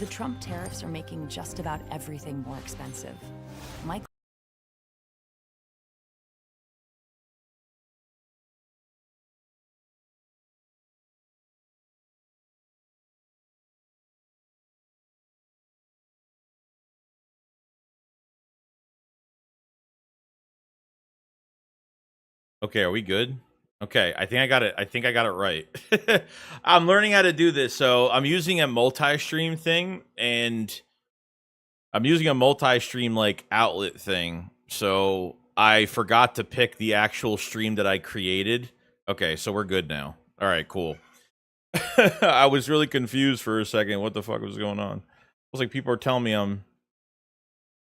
The Trump tariffs are making just about everything more expensive. Mike. Okay, are we good? Okay, I think I got it. I think I got it right. I'm learning how to do this. So I'm using a multi-stream thing, and I'm using a multi-stream like outlet thing. So I forgot to pick the actual stream that I created. Okay, so we're good now. All right, cool. I was really confused for a second. What the fuck was going on? I was like, people are telling me I'm.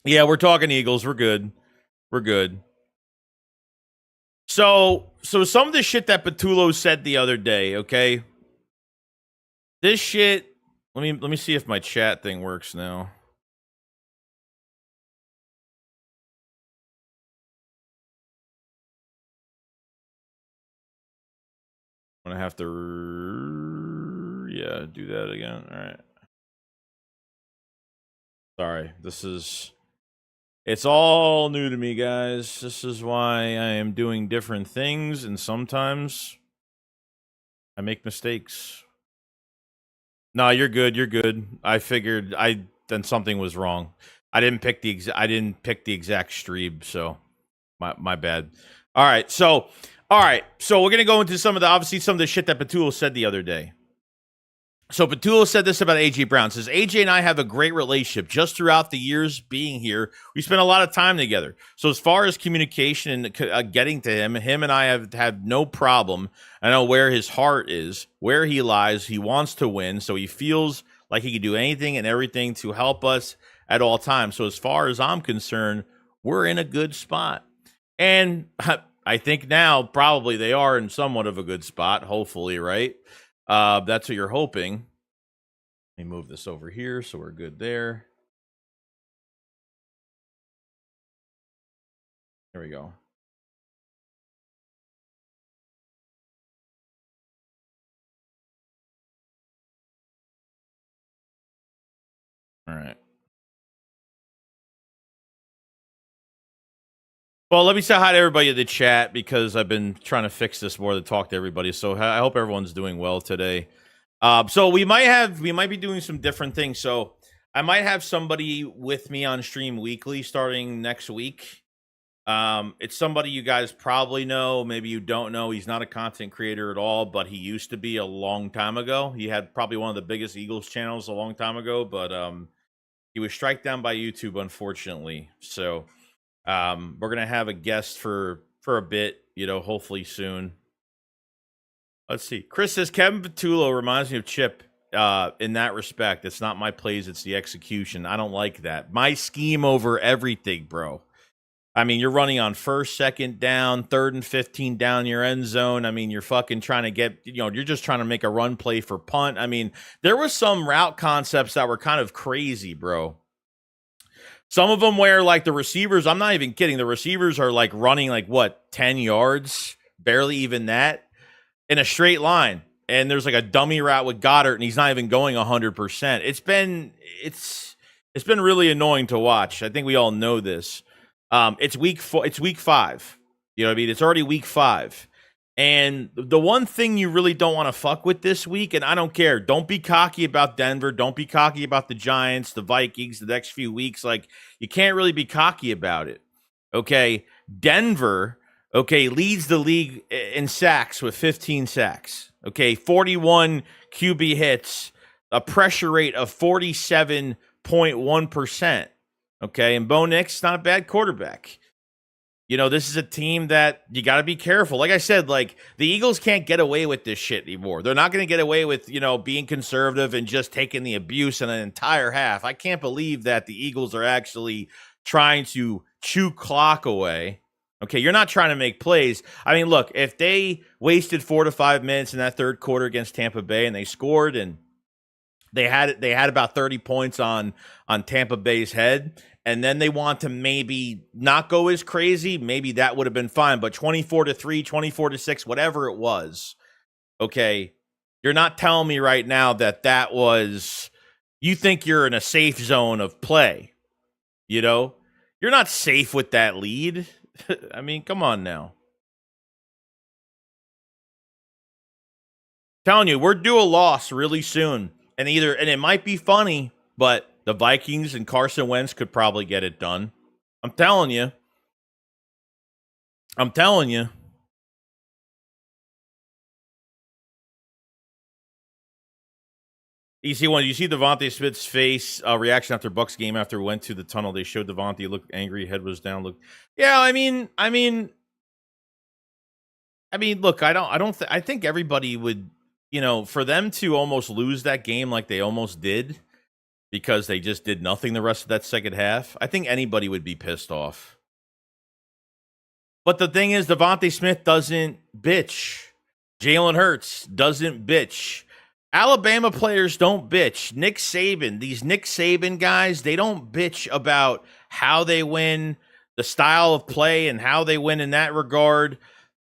Yeah, we're talking Eagles. We're good. We're good. So some of the shit that Patulo said the other day, okay? This shit, let me see if my chat thing works now. I'm gonna have to do that again. All right. Sorry. It's all new to me, guys. This is why I am doing different things, and sometimes I make mistakes. No, you're good. You're good. I figured then something was wrong. I didn't pick the exact stream, so my bad. All right, so we're gonna go into some of the shit that Patulo said the other day. So Patulo said this about AJ Brown. Says AJ and I have a great relationship. Just throughout the years being here, we spent a lot of time together. So as far as communication and getting to him and I have had no problem. I know where his heart is, where he lies. He wants to win, so he feels like he can do anything and everything to help us at all times. So as far as I'm concerned, we're in a good spot. And I think now probably they are in somewhat of a good spot, hopefully, right? That's what you're hoping. Let me move this over here so we're good there. There we go. All right. Well, let me say hi to everybody in the chat because I've been trying to fix this more to talk to everybody. So I hope everyone's doing well today. So we might be doing some different things. So I might have somebody with me on stream weekly starting next week. It's somebody you guys probably know. Maybe you don't know. He's not a content creator at all, but he used to be a long time ago. He had probably one of the biggest Eagles channels a long time ago, but he was struck down by YouTube, unfortunately. So we're gonna have a guest for a bit, hopefully soon. Let's see. Chris says Kevin Patulo reminds me of Chip in that respect. It's not my plays, it's the execution. I don't like that. My scheme over everything, bro. I mean, you're running on first, second down, 3rd and 15 down your end zone. I mean, you're fucking trying to get, you're just trying to make a run play for punt. I mean, there was some route concepts that were kind of crazy, bro. Some of them where, like, the receivers, I'm not even kidding, the receivers are, like, running, 10 yards? Barely even that. In a straight line. And there's, like, a dummy route with Goddard, and he's not even going 100%. It's been really annoying to watch. I think we all know this. It's week 5. You know what I mean? It's already week 5. And the one thing you really don't want to fuck with this week, and I don't care, don't be cocky about Denver. Don't be cocky about the Giants, the Vikings, the next few weeks. Like, you can't really be cocky about it. Okay? Denver, leads the league in sacks with 15 sacks. Okay? 41 QB hits, a pressure rate of 47.1%. Okay? And Bo Nix, not a bad quarterback. This is a team that you got to be careful. Like I said, the Eagles can't get away with this shit anymore. They're not going to get away with, being conservative and just taking the abuse in an entire half. I can't believe that the Eagles are actually trying to chew clock away. Okay, you're not trying to make plays. I mean, look, if they wasted 4 to 5 minutes in that third quarter against Tampa Bay and they scored and they had about 30 points on Tampa Bay's head, and then they want to maybe not go as crazy, maybe that would have been fine. But 24-3, 24-6, whatever it was, okay, you're not telling me right now that was you think you're in a safe zone of play. You know, you're not safe with that lead. I mean, come on now. Telling you, we're due a loss really soon. And it might be funny, but the Vikings and Carson Wentz could probably get it done. I'm telling you. I'm telling you. You see Devontae Smith's face reaction after Bucks game after we went to the tunnel. They showed Devontae looked angry, head was down. Yeah. I mean, look, I think everybody would, for them to almost lose that game like they almost did because they just did nothing the rest of that second half. I think anybody would be pissed off. But the thing is, Devontae Smith doesn't bitch. Jalen Hurts doesn't bitch. Alabama players don't bitch. These Nick Saban guys, they don't bitch about how they win, the style of play, and how they win in that regard.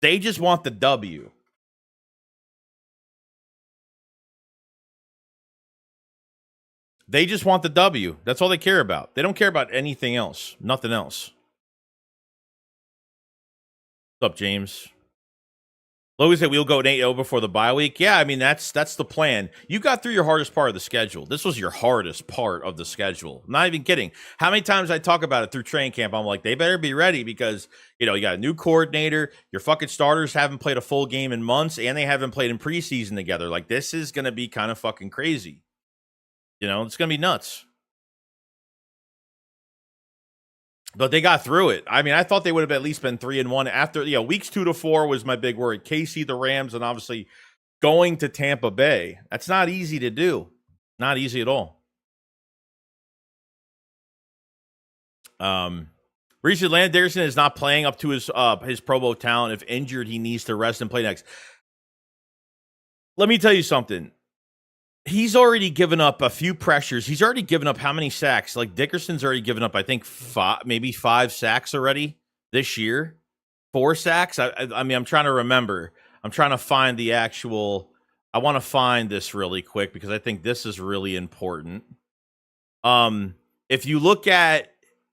They just want the W. They just want the W. That's all they care about. They don't care about anything else. Nothing else. What's up, James? Logan said we'll go 8-0 before the bye week. Yeah, I mean, that's the plan. You got through your hardest part of the schedule. This was your hardest part of the schedule. I'm not even kidding. How many times I talk about it through training camp, I'm like, they better be ready because, you got a new coordinator. Your fucking starters haven't played a full game in months, and they haven't played in preseason together. Like, this is going to be kind of fucking crazy. It's going to be nuts. But they got through it. I mean, I thought they would have at least been 3-1 after, weeks 2 to 4 was my big worry. KC, the Rams, and obviously going to Tampa Bay. That's not easy to do. Not easy at all. Recently, Landon Dickerson is not playing up to his Pro Bowl talent. If injured, he needs to rest and play next. Let me tell you something. He's already given up a few pressures. He's already given up how many sacks? Like Dickerson's already given up, I think, 5 sacks already this year. 4 sacks. I mean, I'm trying to remember. I'm trying to find the actual. I want to find this really quick because I think this is really important. If you look at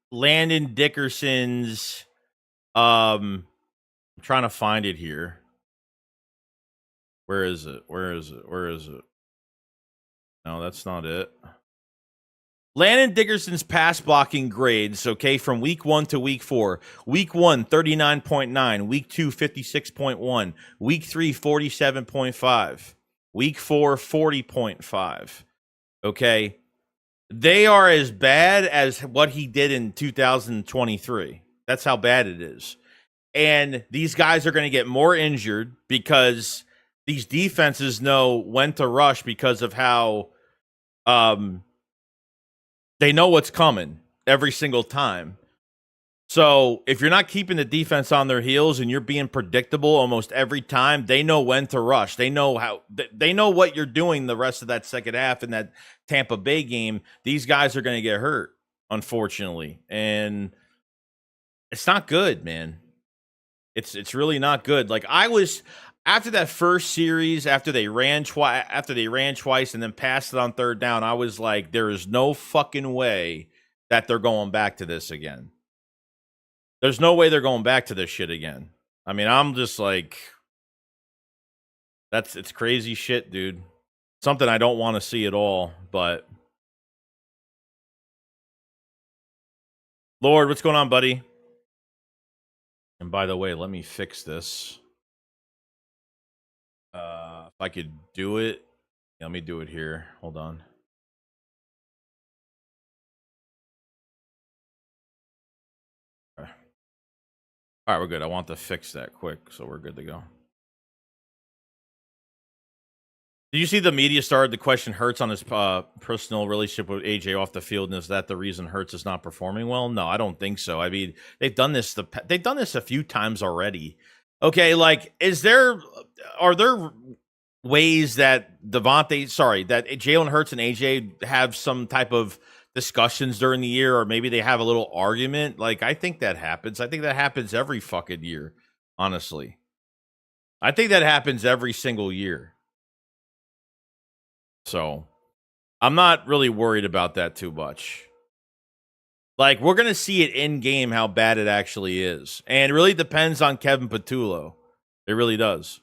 Landon Dickerson's, I'm trying to find it here. Where is it? No, that's not it. Landon Dickerson's pass blocking grades, okay, from week 1 to week 4. Week 1, 39.9. Week 2, 56.1. Week 3, 47.5. Week 4, 40.5. Okay. They are as bad as what he did in 2023. That's how bad it is. And these guys are going to get more injured because these defenses know when to rush because of how they know what's coming every single time. So if you're not keeping the defense on their heels and you're being predictable almost every time, they know when to rush. They know what you're doing the rest of that second half in that Tampa Bay game. These guys are going to get hurt, unfortunately. And it's not good, man. It's really not good. Like I was after that first series, after they ran twice and then passed it on third down, I was like, there is no fucking way that they're going back to this again. There's no way they're going back to this shit again. I mean, I'm just like, it's crazy shit, dude. Something I don't want to see at all, but Lord, what's going on, buddy? And by the way, let me fix this. If I could do it, let me do it here. Hold on. All right, we're good. I want to fix that quick, so we're good to go. Did you see the media started to question Hertz on his personal relationship with AJ off the field, and is that the reason Hertz is not performing well? No, I don't think so. I mean, they've done this a few times already. Okay, like, are there ways that Jalen Hurts and AJ have some type of discussions during the year, or maybe they have a little argument? Like, I think that happens. I think that happens every fucking year, honestly. I think that happens every single year. So, I'm not really worried about that too much. Like, we're going to see it in game how bad it actually is. And it really depends on Kevin Patulo. It really does.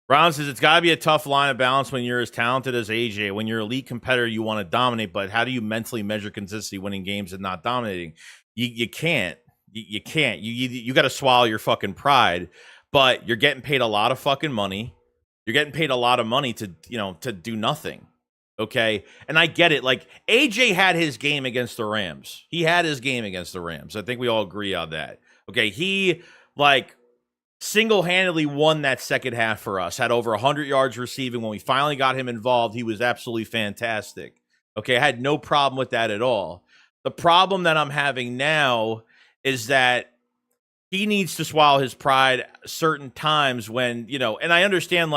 Brown says it's got to be a tough line of balance when you're as talented as AJ. When you're an elite competitor, you want to dominate, but how do you mentally measure consistency winning games and not dominating? You can't. You can't. You got to swallow your fucking pride, but you're getting paid a lot of fucking money. You're getting paid a lot of money to, to do nothing. Okay? And I get it. Like, AJ had his game against the Rams. He had his game against the Rams. I think we all agree on that. Okay? He, single-handedly won that second half for us. Had over 100 yards receiving. When we finally got him involved, he was absolutely fantastic. Okay, I had no problem with that at all. The problem that I'm having now is that he needs to swallow his pride certain times when, and I understand,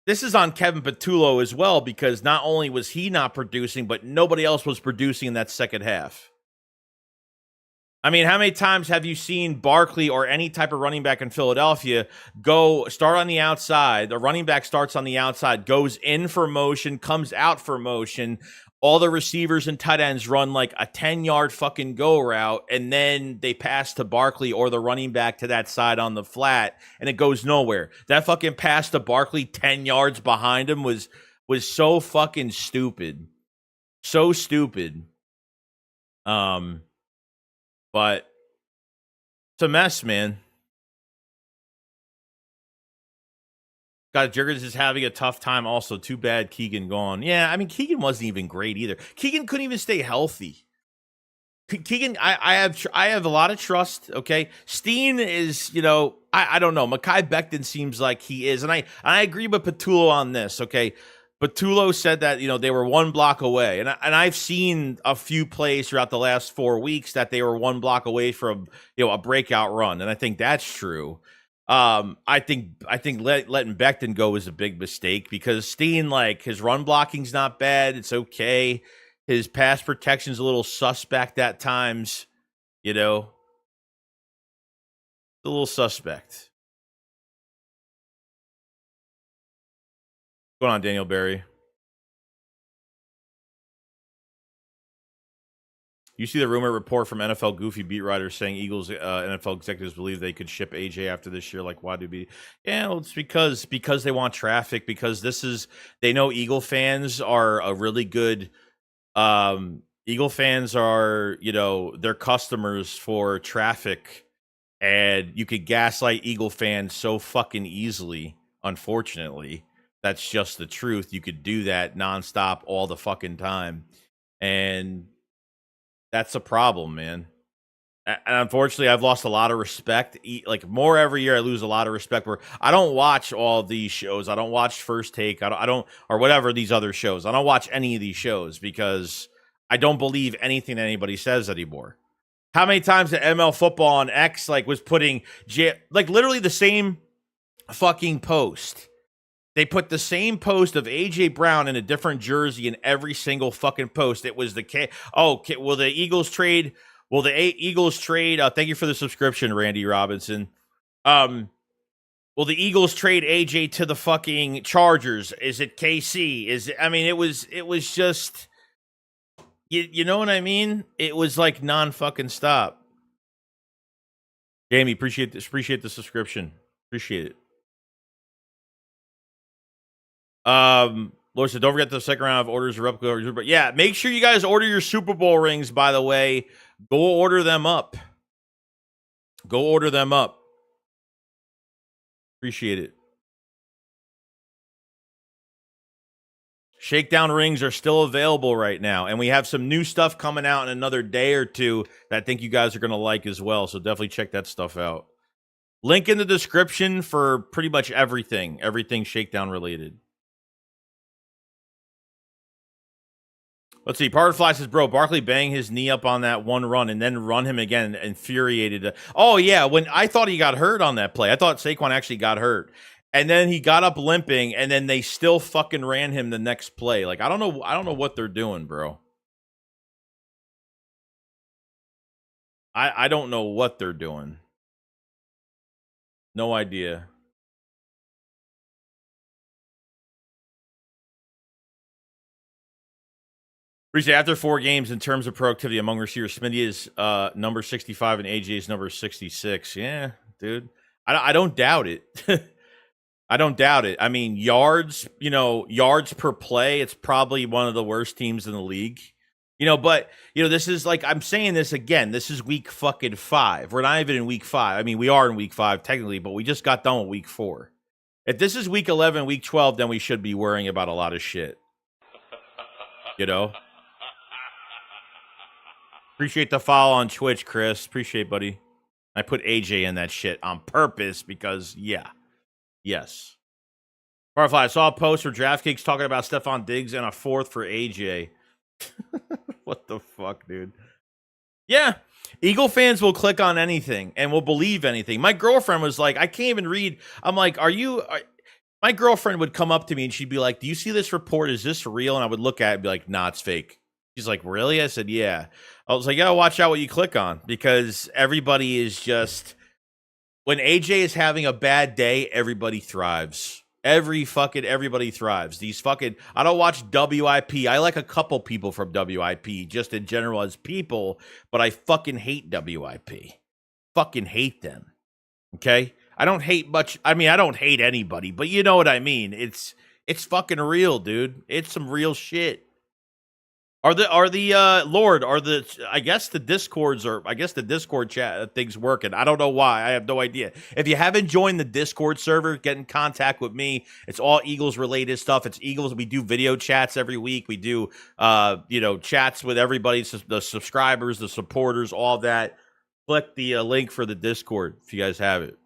this is on Kevin Patulo as well, because not only was he not producing, but nobody else was producing in that second half. I mean, how many times have you seen Barkley or any type of running back in Philadelphia start on the outside? The running back starts on the outside, goes in for motion, comes out for motion. All the receivers and tight ends run like a 10-yard fucking go route, and then they pass to Barkley or the running back to that side on the flat, and it goes nowhere. That fucking pass to Barkley 10 yards behind him was so fucking stupid. So stupid. But it's a mess, man. God, Jurgens is having a tough time also. Too bad Keegan gone. Yeah, I mean, Keegan wasn't even great either. Keegan couldn't even stay healthy. Keegan, I have a lot of trust, okay? Steen is, I don't know. Mekhi Becton seems like he is. And I agree with Patulo on this, okay? Patulo said that, they were one block away. And I've seen a few plays throughout the last 4 weeks that they were one block away from, a breakout run. And I think that's true. I think letting Becton go was a big mistake because Steen, his run blocking's not bad. It's okay. His pass protection's a little suspect at times, a little suspect. What's going on, Daniel Barry? You see the rumor report from NFL Goofy beat writers saying Eagles NFL executives believe they could ship AJ after this year. Like, why do we? Yeah, well, it's because they want traffic. Because they know Eagle fans are a really good. Eagle fans are, they're customers for traffic, and you could gaslight Eagle fans so fucking easily. Unfortunately, that's just the truth. You could do that nonstop all the fucking time, and that's a problem, man. And unfortunately, I've lost a lot of respect. More every year, I lose a lot of respect. Where I don't watch all of these shows. I don't watch First Take. I don't, or whatever these other shows. I don't watch any of these shows because I don't believe anything that anybody says anymore. How many times the ML Football on X was putting literally the same fucking post? They put the same post of AJ Brown in a different jersey in every single fucking post. It was will the Eagles trade? Will the Eagles trade? Thank you for the subscription, Randy Robinson. Will the Eagles trade AJ to the fucking Chargers? Is it KC? It was just, you know what I mean? It was like non-fucking stop. Jamie, appreciate this. Appreciate the subscription. Appreciate it. Lord said, don't forget the second round of orders are up. But yeah, make sure you guys order your Super Bowl rings, by the way. Go order them up. Go order them up. Appreciate it. Shakedown rings are still available right now, and we have some new stuff coming out in another day or two that I think you guys are going to like as well, so definitely check that stuff out. Link in the description for pretty much everything Shakedown related. Let's see. Parterfly says, bro, Barkley banged his knee up on that one run and then run him again, infuriated. Oh, yeah. When I thought he got hurt on that play, I thought Saquon actually got hurt. And then he got up limping, and then they still fucking ran him the next play. I don't know what they're doing, bro. I don't know what they're doing. No idea. Appreciate after 4 games in terms of productivity among receivers, Smitty is number 65 and AJ is number 66. Yeah, dude. I don't doubt it. I don't doubt it. I mean, yards per play, it's probably one of the worst teams in the league. But this is like, I'm saying this again. This is week fucking 5. We're not even in week 5. I mean, we are in week 5 technically, but we just got done with week 4. If this is week 11, week 12, then we should be worrying about a lot of shit. Appreciate the follow on Twitch, Chris. Appreciate, buddy. I put AJ in that shit on purpose because, yeah. Yes. Firefly, I saw a post where DraftKings talking about Stephon Diggs and a 4th for AJ. What the fuck, dude? Yeah. Eagle fans will click on anything and will believe anything. My girlfriend was like, I can't even read. I'm like, my girlfriend would come up to me and she'd be like, do you see this report? Is this real? And I would look at it and be like, nah, it's fake. She's like, really? I said, yeah. I was like, yeah, watch out what you click on because everybody is just, when AJ is having a bad day, everybody thrives. Everybody thrives. I don't watch WIP. I like a couple people from WIP just in general as people, but I fucking hate WIP. Fucking hate them. Okay? I don't hate much. I mean, I don't hate anybody, but you know what I mean. It's fucking real, dude. It's some real shit. I guess the Discord chat thing's working. I don't know why. I have no idea. If you haven't joined the Discord server, get in contact with me. It's all Eagles related stuff. It's Eagles. We do video chats every week. We do, chats with everybody, the subscribers, the supporters, all that. Click the link for the Discord if you guys have it.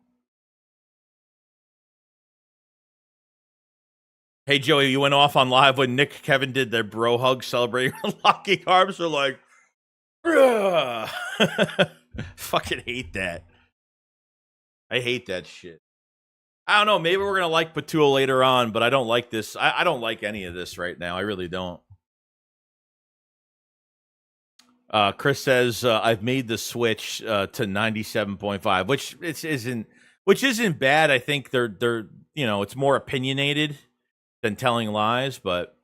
Hey, Joey, you went off on live when Nick Kevin did their bro hug celebrating locking arms. Are like, fucking hate that. I hate that shit. I don't know. Maybe we're going to like Patulo later on, but I don't like this. I don't like any of this right now. I really don't. Chris says, I've made the switch to 97.5, which isn't bad. I think they're it's more opinionated than telling lies, but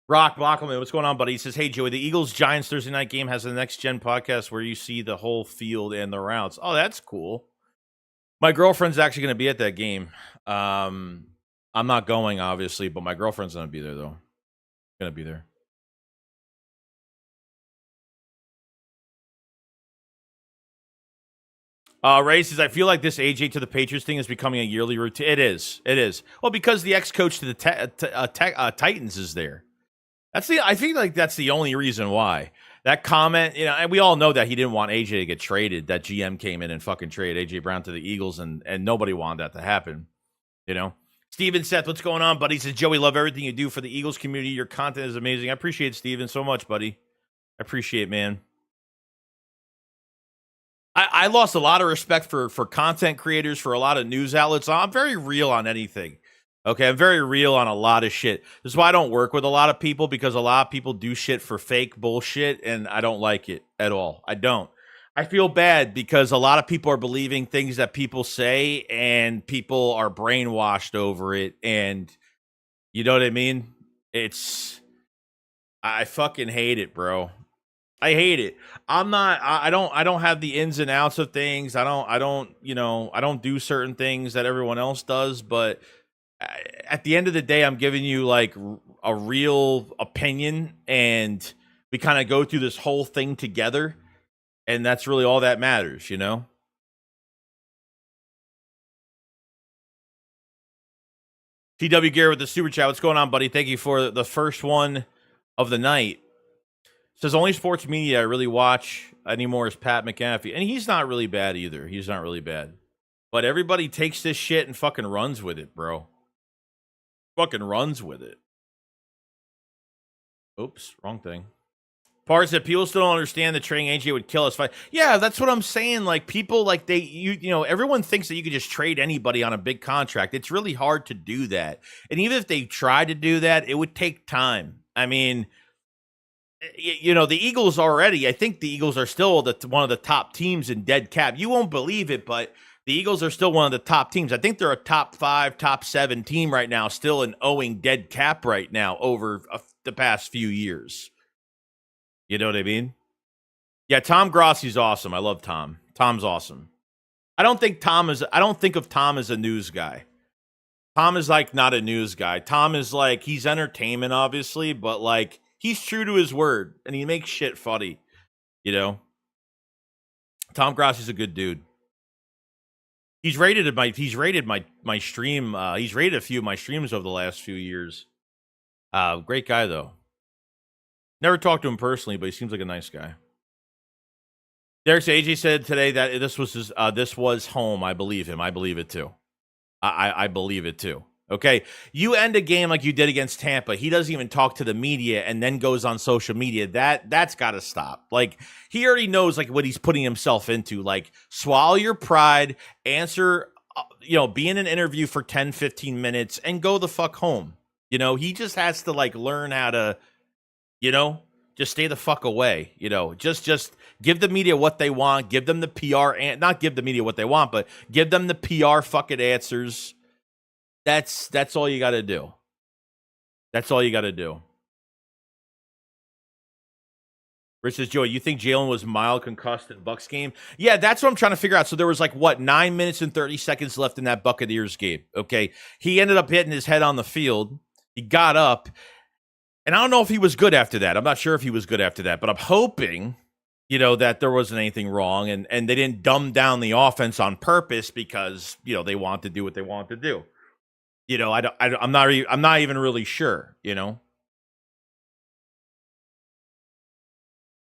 Brock Bachman, what's going on, buddy? He says, hey, Joey, the Eagles-Giants Thursday night game has a next-gen podcast where you see the whole field and the routes. Oh, that's cool. My girlfriend's actually going to be at that game. I'm not going, obviously, but my girlfriend's going to be there, though. Going to be there. Ray says, I feel like this AJ to the Patriots thing is becoming a yearly routine. It is. Well, because the ex-coach to the Titans is there. I think like that's the only reason why. That comment, and we all know that he didn't want AJ to get traded. That GM came in and fucking traded AJ Brown to the Eagles, and nobody wanted that to happen. Steven Seth, what's going on, buddy? He says, Joey, love everything you do for the Eagles community. Your content is amazing. I appreciate it, Steven, so much, buddy. I appreciate it, man. I lost a lot of respect for content creators, for a lot of news outlets. I'm very real on anything. Okay, I'm very real on a lot of shit. This is why I don't work with a lot of people, because a lot of people do shit for fake bullshit, and I don't like it at all. I don't. I feel bad because a lot of people are believing things that people say, and people are brainwashed over it, and you know what I mean? I fucking hate it, bro. I hate it. I don't have the ins and outs of things. I don't do certain things that everyone else does, but at the end of the day, I'm giving you like a real opinion, and we kind of go through this whole thing together, and that's really all that matters, TW Garrett with the super chat. What's going on, buddy? Thank you for the first one of the night. Says, only sports media I really watch anymore is Pat McAfee. And he's not really bad either. He's not really bad. But everybody takes this shit and fucking runs with it, bro. Fucking runs with it. Oops, wrong thing. Parts that people still don't understand that trading AJ would kill us. Yeah, that's what I'm saying. Like, people, like, everyone thinks that you could just trade anybody on a big contract. It's really hard to do that. And even if they tried to do that, it would take time. I mean, the Eagles already, I think the Eagles are still one of the top teams in dead cap. You won't believe it, but the Eagles are still one of the top teams. I think they're a top 5, top 7 team right now, still in owing dead cap right now over the past few years. You know what I mean? Yeah, Tom Grossi's awesome. I love Tom. Tom's awesome. I don't think of Tom as a news guy. Tom is like not a news guy. Tom is like, he's entertainment, obviously, but like he's true to his word and he makes shit funny. You know? Tom Grossi's a good dude. He's rated my stream. He's rated a few of my streams over the last few years. Great guy though. Never talked to him personally, but he seems like a nice guy. Derek AJ said today that this was home. I believe him. I believe it too. I believe it too. Okay, you end a game like you did against Tampa. He doesn't even talk to the media and then goes on social media. That's got to stop. Like, he already knows like what he's putting himself into. Like, swallow your pride, answer, be in an interview for 10, 15 minutes and go the fuck home. He just has to like learn how to, just stay the fuck away. Just give the media what they want. Give them the PR and not give the media what they want, but give them the PR fucking answers. That's all you got to do. That's all you got to do. Rich says, Joey, you think Jalen was mild concussed in Bucs game? Yeah, that's what I'm trying to figure out. So there was 9 minutes and 30 seconds left in that Buccaneers game. Okay, he ended up hitting his head on the field. He got up, and I don't know if he was good after that. I'm not sure if he was good after that, but I'm hoping, that there wasn't anything wrong, and they didn't dumb down the offense on purpose because they want to do what they want to do. I'm not even really sure.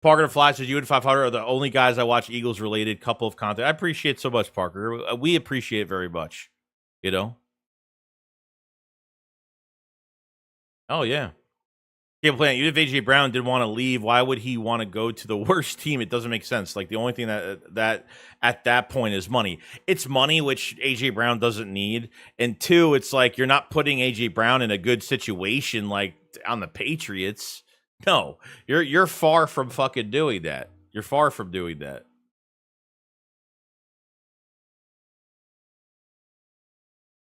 Parker the Fly says, you and 500 are the only guys I watch Eagles related couple of content. I appreciate so much, Parker. We appreciate it very much. Oh yeah. Cable Planet, even if AJ Brown didn't want to leave, why would he want to go to the worst team? It doesn't make sense. Like, the only thing that at that point is money. It's money, which AJ Brown doesn't need. And two, it's like you're not putting AJ Brown in a good situation like on the Patriots. No, you're far from fucking doing that. You're far from doing that.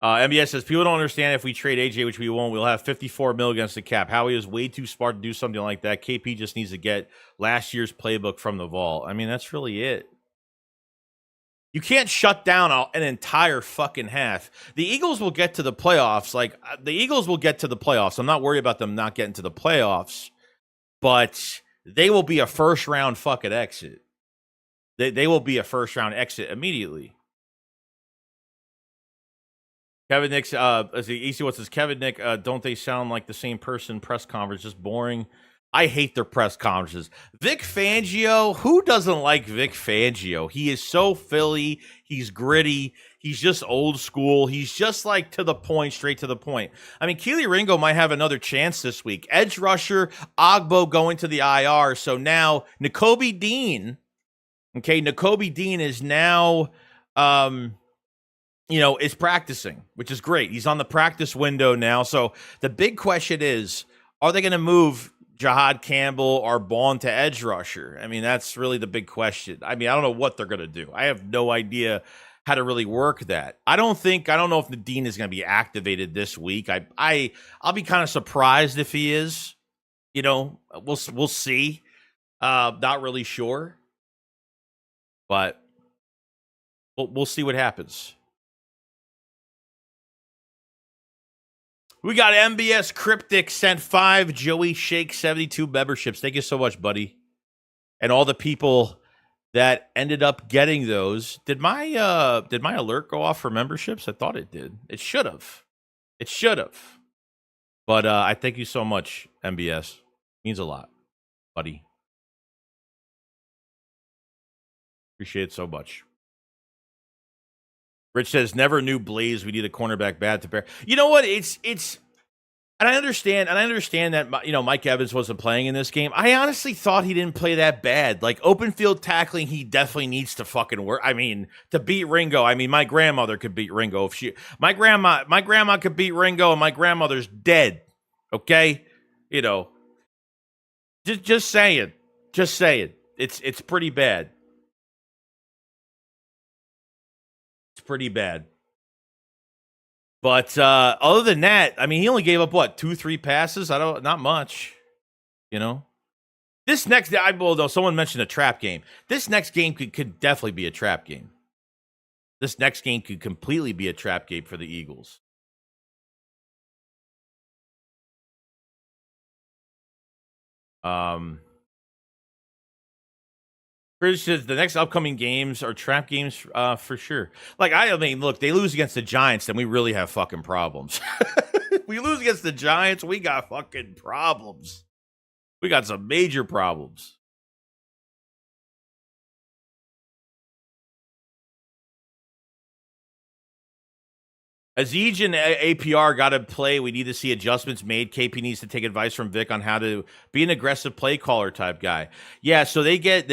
MBS says, people don't understand if we trade AJ, which we won't, we'll have $54 million against the cap. Howie is way too smart to do something like that. KP just needs to get last year's playbook from the vault. I mean, that's really it. You can't shut down an entire fucking half. The Eagles will get to the playoffs. I'm not worried about them not getting to the playoffs, but they will be a first-round fucking exit. They will be a first-round exit immediately. Kevin Nick, what's this? Kevin Nick, don't they sound like the same person? Press conference, just boring. I hate their press conferences. Vic Fangio, who doesn't like Vic Fangio? He is so Philly. He's gritty. He's just old school. He's just like to the point, straight to the point. I mean, Keely Ringo might have another chance this week. Edge rusher, Ogbo going to the IR. So now Nakobe Dean, Nakobe Dean is now, is practicing, which is great. He's on the practice window now. So the big question is, are they going to move Jahad Campbell or Bond to edge rusher? I mean, that's really the big question. I mean, I don't know what they're going to do. I have no idea how to really work that. I don't know if Nadine is going to be activated this week. I'll be kind of surprised if he is. We'll see. Not really sure, but we'll see what happens. We got MBS Cryptic sent 5 Joey Shake 72 memberships. Thank you so much, buddy. And all the people that ended up getting those. Did my alert go off for memberships? I thought it did. It should have. But I thank you so much, MBS. Means a lot, buddy. Appreciate it so much. Rich says, never knew Blaze. We need a cornerback bad to pair. You know what? It's and I understand that Mike Evans wasn't playing in this game. I honestly thought he didn't play that bad. Like, open field tackling, he definitely needs to fucking work. I mean, to beat Ringo. I mean, my grandmother could beat Ringo if my grandma could beat Ringo, and my grandmother's dead. Okay? Just saying. It's pretty bad. Pretty bad. But other than that, I mean, he only gave up 2-3 passes. Not much, This next, well, though, someone mentioned a trap game. This next game could definitely be a trap game. This next game could completely be a trap game for the Eagles. Chris says the next upcoming games are trap games for sure. Like, I mean, look, they lose against the Giants, then we really have fucking problems. We lose against the Giants, we got fucking problems. We got some major problems. Aziz and APR got to play. We need to see adjustments made. KP needs to take advice from Vic on how to be an aggressive play caller type guy. Yeah, so they get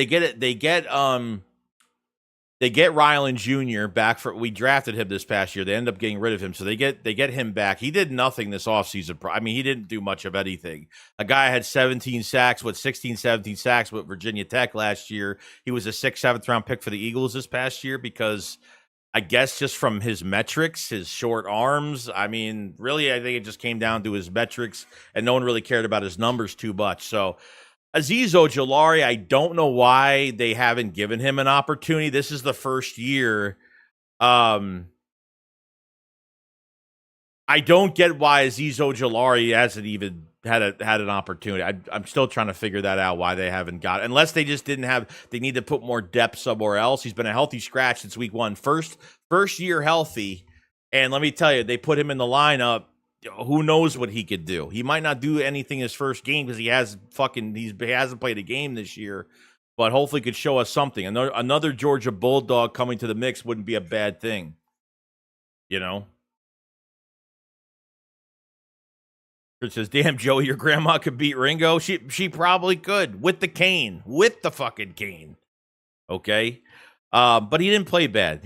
Ryland Jr. back for. We drafted him this past year. They end up getting rid of him, so they get him back. He did nothing this offseason. I mean, he didn't do much of anything. A guy had 17 sacks, 17 sacks with Virginia Tech last year. He was a 6th, 7th round pick for the Eagles this past year because I guess just from his metrics, his short arms. I mean, really, I think it just came down to his metrics, and no one really cared about his numbers too much. So Azeez Ojulari, I don't know why they haven't given him an opportunity. This is the first year. I don't get why Azeez Ojulari hasn't even had an opportunity. I'm still trying to figure that out, why they haven't got it. Unless they just didn't have, they need to put more depth somewhere else. He's been a healthy scratch since week 1. First year healthy. And let me tell you, they put him in the lineup. Who knows what he could do? He might not do anything his first game because he hasn't played a game this year, but hopefully could show us something. Another Georgia Bulldog coming to the mix wouldn't be a bad thing, you know. It says, "Damn, Joey, your grandma could beat Ringo. She probably could with the cane, with the fucking cane." Okay. But he didn't play bad.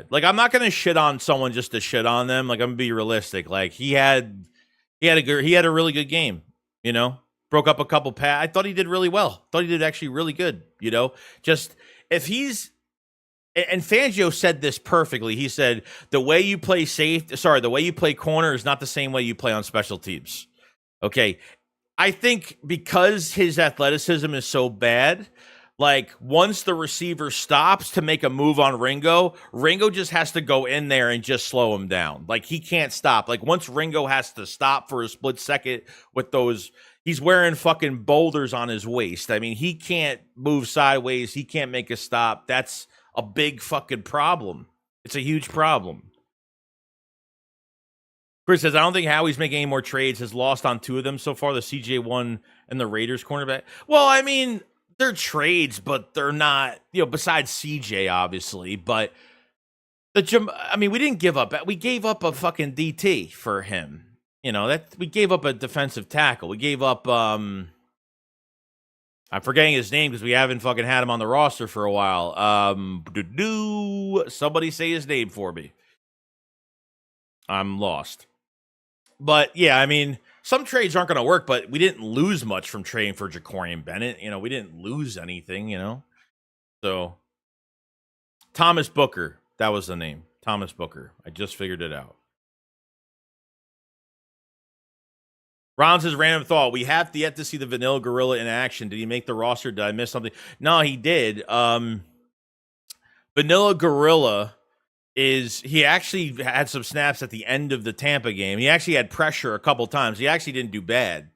Like, I'm not gonna shit on someone just to shit on them. Like, I'm gonna be realistic. Like, he had a really good game. You know, broke up a couple I thought he did really well. Thought he did actually really good. You know, just if he's and Fangio said this perfectly. He said the way you play corner is not the same way you play on special teams. Okay, I think because his athleticism is so bad. Like, once the receiver stops to make a move on Ringo just has to go in there and just slow him down. Like, he can't stop. Like, once Ringo has to stop for a split second with those, he's wearing fucking boulders on his waist. I mean, he can't move sideways. He can't make a stop. That's a big fucking problem. It's a huge problem. Chris says, I don't think Howie's making any more trades. Has lost on 2 of them so far, the CJ1 and the Raiders cornerback. Well, I mean, they're trades, but they're not, you know, besides CJ, obviously. But we didn't give up. We gave up a fucking DT for him. You know, that we gave up a defensive tackle. We gave up, I'm forgetting his name because we haven't fucking had him on the roster for a while. Somebody say his name for me. I'm lost. But yeah, I mean, some trades aren't going to work, but we didn't lose much from trading for Jacorian Bennett. You know, we didn't lose anything, you know. So, Thomas Booker, that was the name. Thomas Booker. I just figured it out. Ron says, random thought. We have yet to see the Vanilla Gorilla in action. Did he make the roster? Did I miss something? No, he did. Vanilla Gorilla he actually had some snaps at the end of the Tampa game. He actually had pressure a couple times. He actually didn't do bad.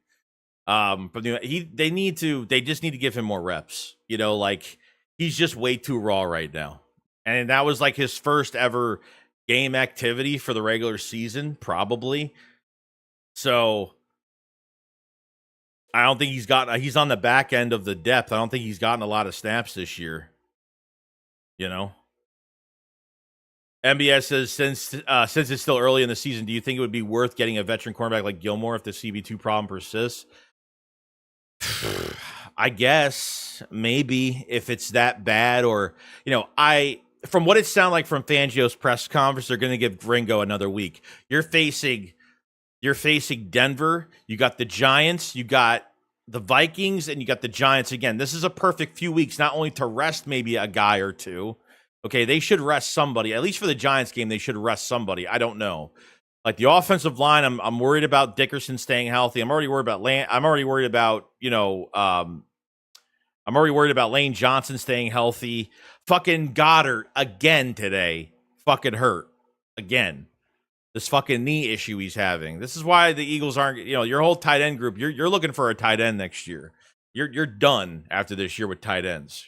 But they just need to give him more reps. You know, like, he's just way too raw right now. And that was like his first ever game activity for the regular season, probably. So I don't think he's on the back end of the depth. I don't think he's gotten a lot of snaps this year. You know? MBS says, since it's still early in the season, do you think it would be worth getting a veteran cornerback like Gilmore if the CB2 problem persists? I guess maybe if it's that bad, or, you know, from what it sounded like from Fangio's press conference, they're going to give Ringo another week. You're facing Denver. You got the Giants. You got the Vikings, and you got the Giants again. This is a perfect few weeks, not only to rest maybe a guy or two. Okay, they should rest somebody. At least for the Giants game, they should rest somebody. I don't know. Like, the offensive line, I'm worried about Dickerson staying healthy. I'm already worried about I'm already worried about Lane Johnson staying healthy. Fucking Goddard again today. Fucking hurt again. This fucking knee issue he's having. This is why the Eagles aren't, your whole tight end group, you're looking for a tight end next year. You're done after this year with tight ends,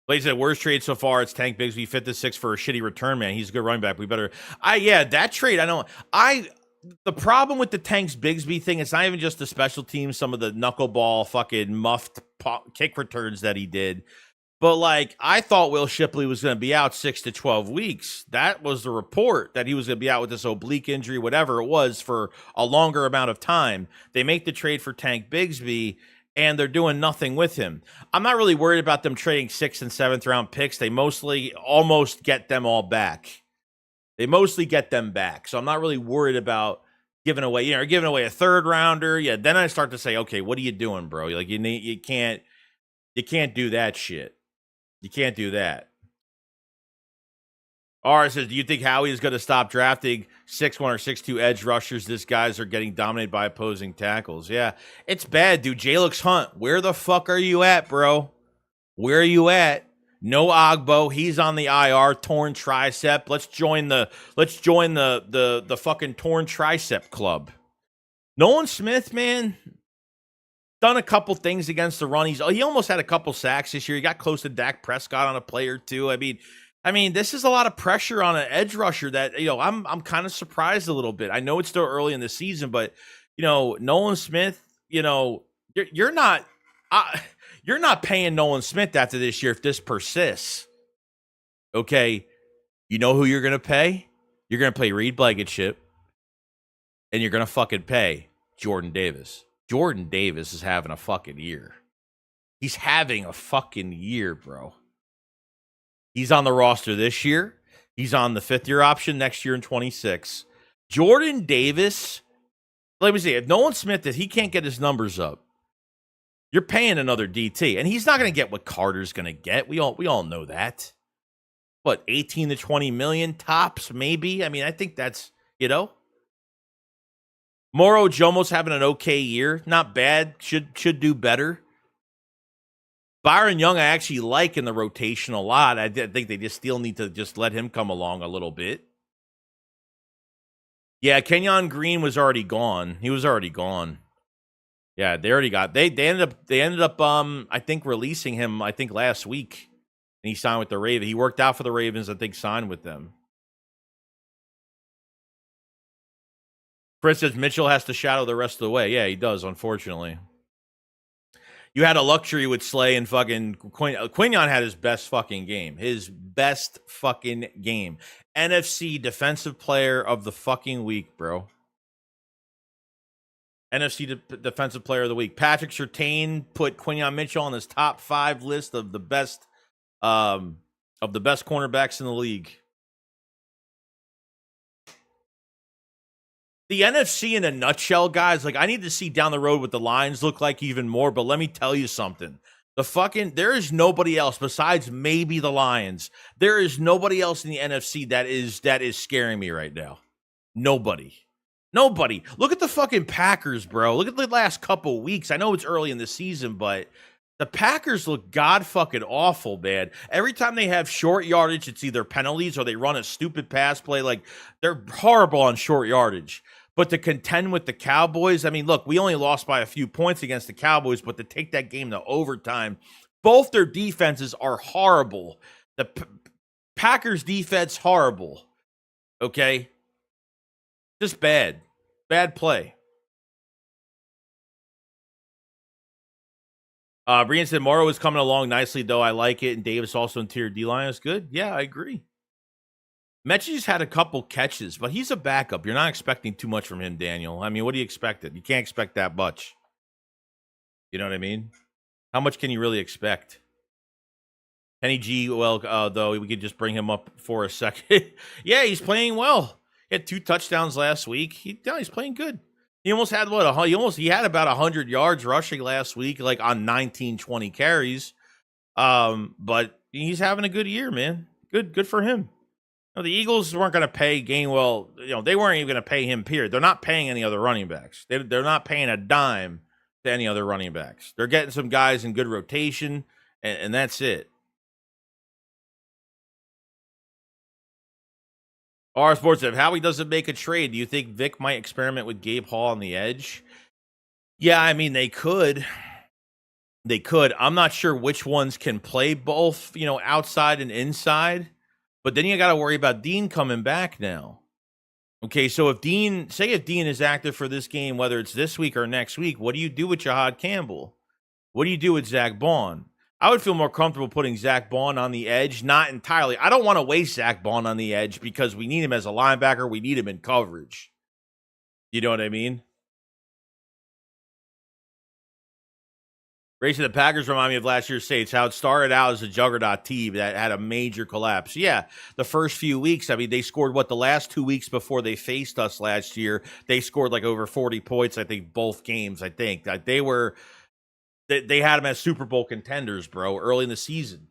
Like I said, worst trade so far, it's Tank Bigsby, 5-6 for a shitty return, man. He's a good running back. We better that trade, the problem with the Tanks Bigsby thing, it's not even just the special teams, some of the knuckleball fucking muffed kick returns that he did. But, I thought Will Shipley was going to be out 6 to 12 weeks. That was the report, that he was going to be out with this oblique injury, whatever it was, for a longer amount of time. They make the trade for Tank Bigsby, and they're doing nothing with him. I'm not really worried about them trading 6th and 7th round picks. They mostly almost get them all back. So I'm not really worried about giving away a 3rd rounder. Yeah, then I start to say, okay, what are you doing, bro? You can't do that shit. You can't do that. R says, do you think Howie is going to stop drafting 6'1 or 6'2 edge rushers? These guys are getting dominated by opposing tackles. Yeah, it's bad, dude. Jalix Hunt, where the fuck are you at, bro? Where are you at? No Ogbo, he's on the IR, torn tricep. Let's join the fucking torn tricep club. Nolan Smith, man, done a couple things against the run. He almost had a couple sacks this year. He got close to Dak Prescott on a play or two. I mean, this is a lot of pressure on an edge rusher that, I'm kind of surprised a little bit. I know it's still early in the season, but, Nolan Smith, you're not paying Nolan Smith after this year if this persists. Okay, you know who you're going to pay? You're going to pay Reed Blankenship, and you're going to fucking pay Jordan Davis. Jordan Davis is having a fucking year. He's having a fucking year, bro. He's on the roster this year. He's on the 5th-year option next year in 26. Jordan Davis, let me see. If Nolan Smith, if he can't get his numbers up, you're paying another DT. And he's not going to get what Carter's going to get. We all know that. What, 18 to 20 million tops, maybe? I mean, I think that's, Moro Jomo's having an okay year. Not bad. Should do better. Byron Young, I actually like in the rotation a lot. I think they just still need to just let him come along a little bit. Yeah, Kenyon Green was already gone. He was already gone. Yeah, they ended up I think releasing him, last week. And he signed with the Ravens. He worked out for the Ravens, I think signed with them. Chris says Mitchell has to shadow the rest of the way. Yeah, he does, unfortunately. You had a luxury with Slay and fucking Quinion had his best fucking game. His best fucking game. NFC Defensive Player of the fucking week, bro. NFC Defensive Player of the Week. Patrick Surtain put Quinion Mitchell on his top 5 list of the best cornerbacks in the league. The NFC in a nutshell, guys, I need to see down the road what the Lions look like even more, but let me tell you something. There is nobody else besides maybe the Lions. There is nobody else in the NFC that is scaring me right now. Nobody. Look at the fucking Packers, bro. Look at the last couple weeks. I know it's early in the season, but the Packers look god fucking awful, man. Every time they have short yardage, it's either penalties or they run a stupid pass play. They're horrible on short yardage. But to contend with the Cowboys, I mean, look, we only lost by a few points against the Cowboys, but to take that game to overtime, both their defenses are horrible. The Packers defense, horrible. Okay? Just bad. Bad play. Brian said Morrow is coming along nicely, though. I like it. And Davis also interior D-line is good. Yeah, I agree. Mechie's had a couple catches, but he's a backup. You're not expecting too much from him, Daniel. I mean, what do you expect? You can't expect that much. You know what I mean? How much can you really expect? Kenny G, though, we could just bring him up for a second. Yeah, he's playing well. He had 2 touchdowns last week. He's playing good. He almost had he had about 100 yards rushing last week, on 19, 20 carries. But he's having a good year, man. Good for him. No, the Eagles weren't going to pay Gainwell. They weren't even going to pay him, period. They're not paying any other running backs. They're not paying a dime to any other running backs. They're getting some guys in good rotation, and that's it. R Sports, if Howie doesn't make a trade, do you think Vic might experiment with Gabe Hall on the edge? Yeah, I mean, they could. They could. I'm not sure which ones can play both, outside and inside. But then you got to worry about Dean coming back now. Okay, so if Dean is active for this game, whether it's this week or next week, what do you do with Jahad Campbell? What do you do with Zach Bond? I would feel more comfortable putting Zach Bond on the edge, not entirely. I don't want to waste Zach Bond on the edge because we need him as a linebacker. We need him in coverage. You know what I mean? Racing the Packers remind me of last year's Saints, how it started out as a juggernaut team that had a major collapse. Yeah, the first few weeks, I mean, they scored the last 2 weeks before they faced us last year, they scored like over 40 points, I think, both games, I think. Like they had them as Super Bowl contenders, bro, early in the season.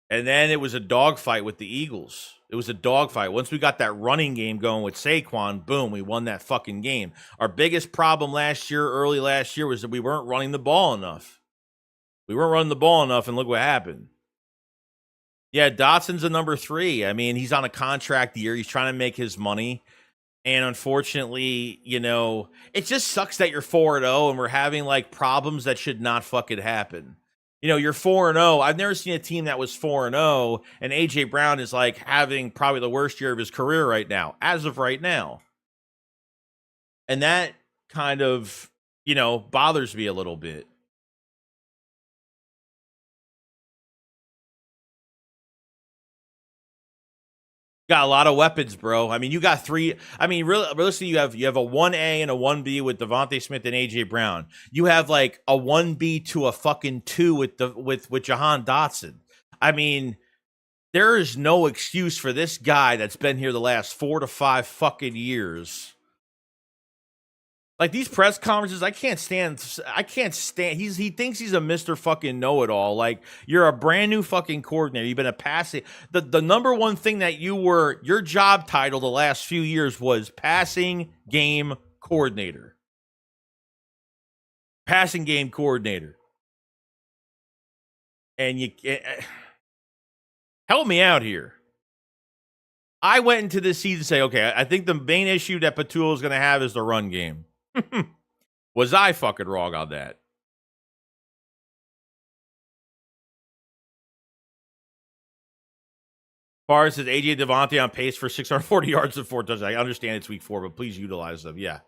And then it was a dogfight with the Eagles. It was a dogfight. Once we got that running game going with Saquon, boom, we won that fucking game. Our biggest problem early last year, was that we weren't running the ball enough. We weren't running the ball enough, and look what happened. Yeah, Dotson's a number 3. I mean, he's on a contract year. He's trying to make his money. And unfortunately, it just sucks that you're 4-0 and we're having like problems that should not fucking happen. You're 4-0. I've never seen a team that was 4-0, and AJ Brown is like having probably the worst year of his career right now, as of right now. And that kind of, bothers me a little bit. Got a lot of weapons, bro. I mean, you got 3. I mean, realistically, you have a 1A and a 1B with Devontae Smith and AJ Brown. You have like a 1B to a fucking 2 with Jahan Dotson. I mean, there is no excuse for this guy that's been here the last 4 to 5 fucking years. Like these press conferences, I can't stand. He thinks he's a Mr. fucking know-it-all. Like you're a brand new fucking coordinator. You've been a passing. The number one thing that your job title the last few years was passing game coordinator. Passing game coordinator. And you help me out here. I went into this season say, okay, I think the main issue that Patulo is going to have is the run game. Was I fucking wrong on that? Far says AJ Devontae on pace for 640 yards and 4 touchdowns. I understand it's week 4, but please utilize them. Yeah,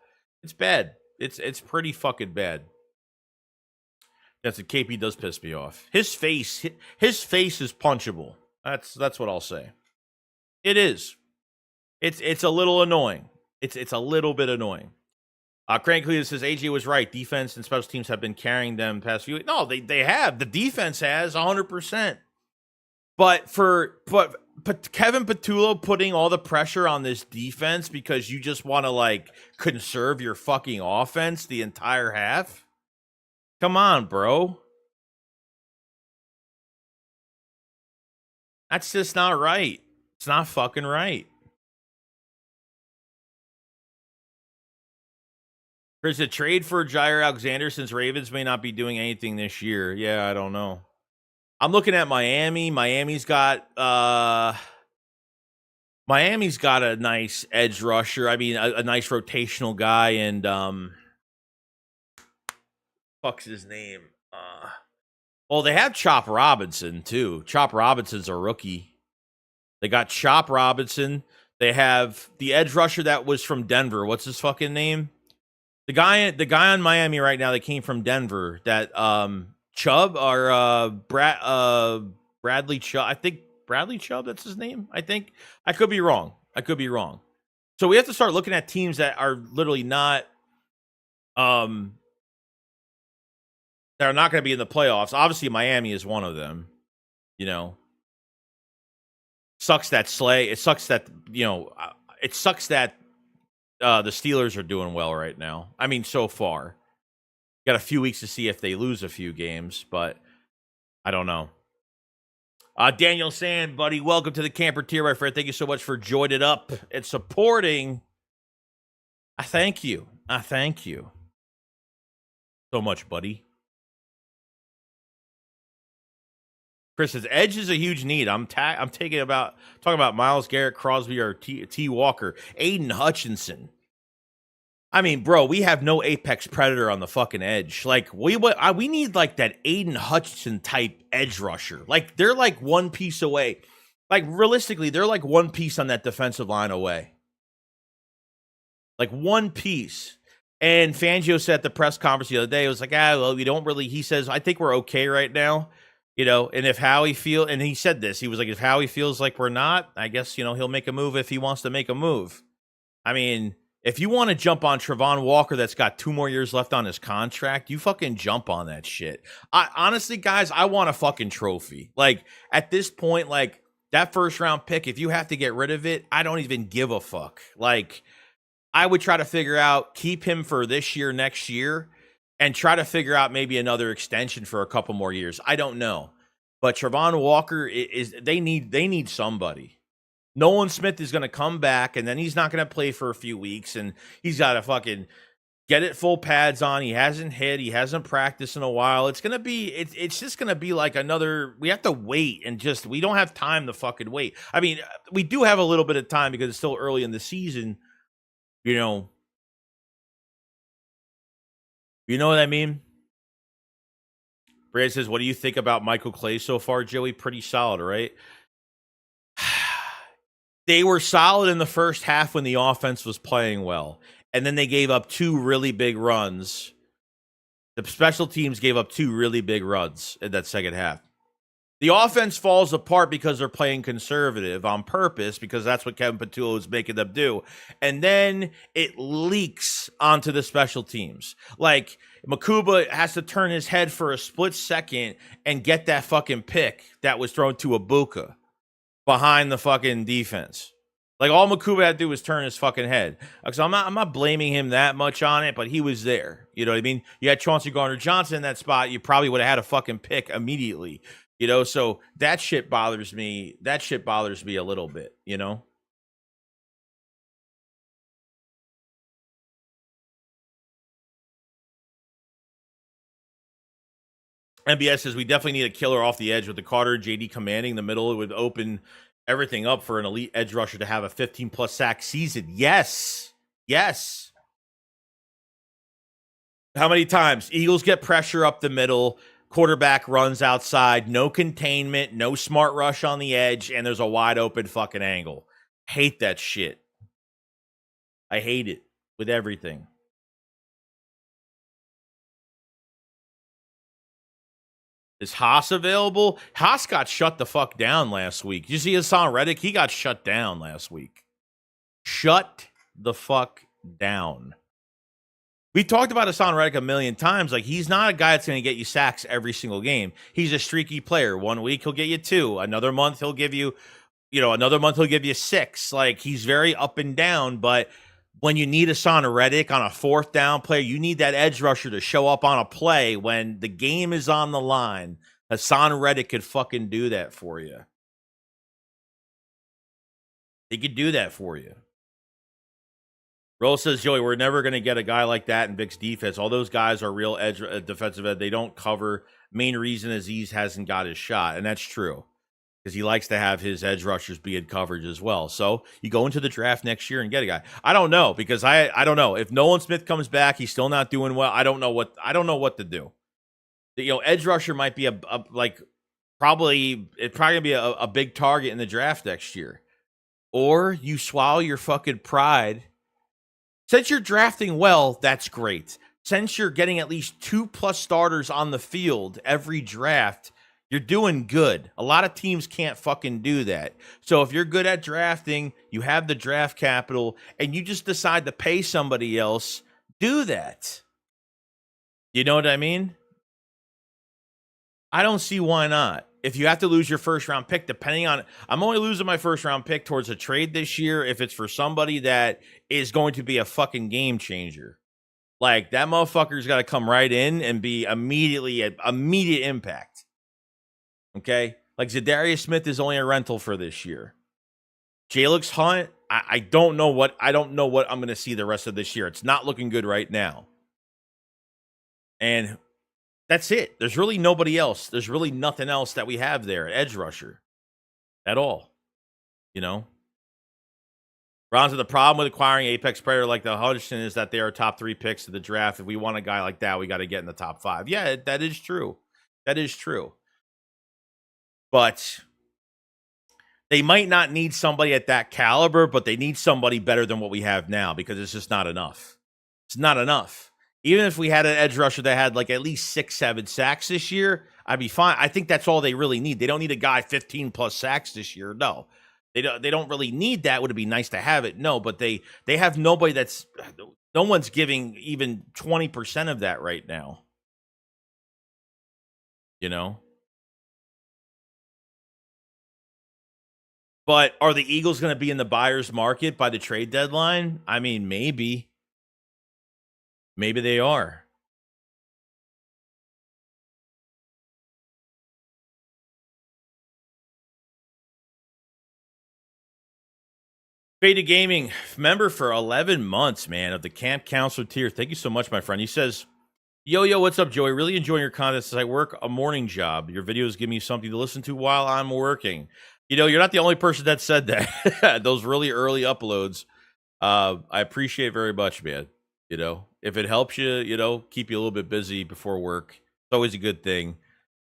it's bad. It's pretty fucking bad. That's a KP does piss me off. His face is punchable. That's what I'll say. It is. It's a little annoying. It's a little bit annoying. Crank Cleveland says AJ was right. Defense and special teams have been carrying them past few weeks. No, they have. The defense has 100%. But Kevin Patulo putting all the pressure on this defense because you just want to like conserve your fucking offense the entire half. Come on, bro. That's just not right. It's not fucking right. There's a trade for Jair Alexander since Ravens may not be doing anything this year. Yeah, I don't know. I'm looking at Miami. Miami's got a nice edge rusher. I mean, a nice rotational guy, and fuck's his name? Well, they have Chop Robinson too. Chop Robinson's a rookie. They got Chop Robinson. They have the edge rusher that was from Denver. What's his fucking name? The guy on Miami right now that came from Denver, that Chubb or Bradley Chubb. I think Bradley Chubb, that's his name. I think. I could be wrong. So we have to start looking at teams that are literally not that are not going to be in the playoffs. Obviously Miami is one of them, Sucks that it sucks that the Steelers are doing well right now. I mean, so far. Got a few weeks to see if they lose a few games, but I don't know. Daniel Sand, buddy, welcome to the camper tier, my friend. Thank you so much for joining it up and supporting. I thank you. I thank you so much, buddy. Chris says edge is a huge need. I'm talking about Myles Garrett, Crosby, or T. Walker, Aiden Hutchinson. I mean, bro, we have no apex predator on the fucking edge. Like we need like that Aiden Hutchinson type edge rusher. Like they're like one piece away. Like realistically, they're like one piece on that defensive line away. Like one piece. And Fangio said at the press conference the other day, it was like, well, we don't really. He says, I think we're okay right now. You know, and if Howie and he said this, he was like, if Howie feels like we're not, I guess, you know, he'll make a move if he wants to make a move. I mean, if you want to jump on Travon Walker that's got 2 more years left on his contract, you fucking jump on that shit. Honestly, guys, I want a fucking trophy. Like, at this point, like, that first round pick, if you have to get rid of it, I don't even give a fuck. Like, I would try to figure out, keep him for this year, next year, and try to figure out maybe another extension for a couple more years. I don't know. But Travon Walker, they need somebody. Nolan Smith is going to come back, and then he's not going to play for a few weeks, and he's got to fucking get it full pads on. He hasn't hit. He hasn't practiced in a while. It's just going to be like another – we have to wait and just – we don't have time to fucking wait. I mean, we do have a little bit of time because it's still early in the season, you know. You know what I mean? Brad says, what do you think about Michael Clay so far, Joey? Pretty solid, right? They were solid in the first half when the offense was playing well. And then they gave up 2 really big runs. The special teams gave up 2 really big runs in that second half. The offense falls apart because they're playing conservative on purpose, because that's what Kevin Patulo is making them do. And then it leaks onto the special teams. Like, Makuba has to turn his head for a split second and get that fucking pick that was thrown to Ibuka behind the fucking defense. Like, all Makuba had to do was turn his fucking head. So I'm not blaming him that much on it, but he was there. You know what I mean? You had Chauncey Gardner-Johnson in that spot, you probably would have had a fucking pick immediately. You know, so that shit bothers me. That shit bothers me a little bit, you know? MBS says we definitely need a killer off the edge with the Carter JD commanding the middle. It would open everything up for an elite edge rusher to have a 15-plus sack season. Yes. Yes. How many times? Eagles get pressure up the middle. Quarterback runs outside, no containment, no smart rush on the edge, and there's a wide open fucking angle. Hate that shit. I hate it with everything. Is Haas available? Haas got shut the fuck down last week. Did you see Hassan Reddick? He got shut down last week. Shut the fuck down. We talked about Hassan Reddick a million times. Like, he's not a guy that's going to get you sacks every single game. He's a streaky player. 1 week, he'll get you 2. Another month, he'll give you, another month, he'll give you 6. Like, he's very up and down. But when you need Hassan Reddick on a 4th down play, you need that edge rusher to show up on a play when the game is on the line. Hassan Reddick could fucking do that for you. He could do that for you. Roll says, Joey, we're never going to get a guy like that in Vic's defense. All those guys are real edge defensive ed. They don't cover. Main reason Aziz hasn't got his shot, and that's true because he likes to have his edge rushers be in coverage as well. So you go into the draft next year and get a guy. I don't know because I don't know if Nolan Smith comes back. He's still not doing well. I don't know what to do. Edge rusher might be probably gonna be a big target in the draft next year, or you swallow your fucking pride. Since you're drafting well, that's great. Since you're getting at least 2+ starters on the field every draft, you're doing good. A lot of teams can't fucking do that. So if you're good at drafting, you have the draft capital, and you just decide to pay somebody else, do that. You know what I mean? I don't see why not. If you have to lose your first-round pick, depending on – I'm only losing my first-round pick towards a trade this year if it's for somebody that is going to be a fucking game changer. Like, that motherfucker's got to come right in and be immediate impact. Okay? Like Zadarius Smith is only a rental for this year. Jalix Hunt, I don't know what I'm going to see the rest of this year. It's not looking good right now. And that's it. There's really nobody else. There's really nothing else that we have there at edge rusher at all. You know? Ron's, the problem with acquiring Apex Predator like the Hudson is that they are top 3 picks of the draft. If we want a guy like that, we got to get in the top 5. Yeah, that is true. That is true. But they might not need somebody at that caliber, but they need somebody better than what we have now because it's just not enough. It's not enough. Even if we had an edge rusher that had like at least 6-7 sacks this year, I'd be fine. I think that's all they really need. They don't need a guy 15+ sacks this year. No. They don't really need that. Would it be nice to have it? No, but they have nobody that's no one's giving even 20% of that right now. You know? But are the Eagles going to be in the buyer's market by the trade deadline? I mean, maybe. Maybe they are. Faded Gaming, member for 11 months, man, of the Camp Counselor tier. Thank you so much, my friend. He says, yo, what's up, Joey? Really enjoying your content as I work a morning job. Your videos give me something to listen to while I'm working. You know, you're not the only person that said that. Those really early uploads, I appreciate very much, man. You know, if it helps you, you know, keep you a little bit busy before work, it's always a good thing.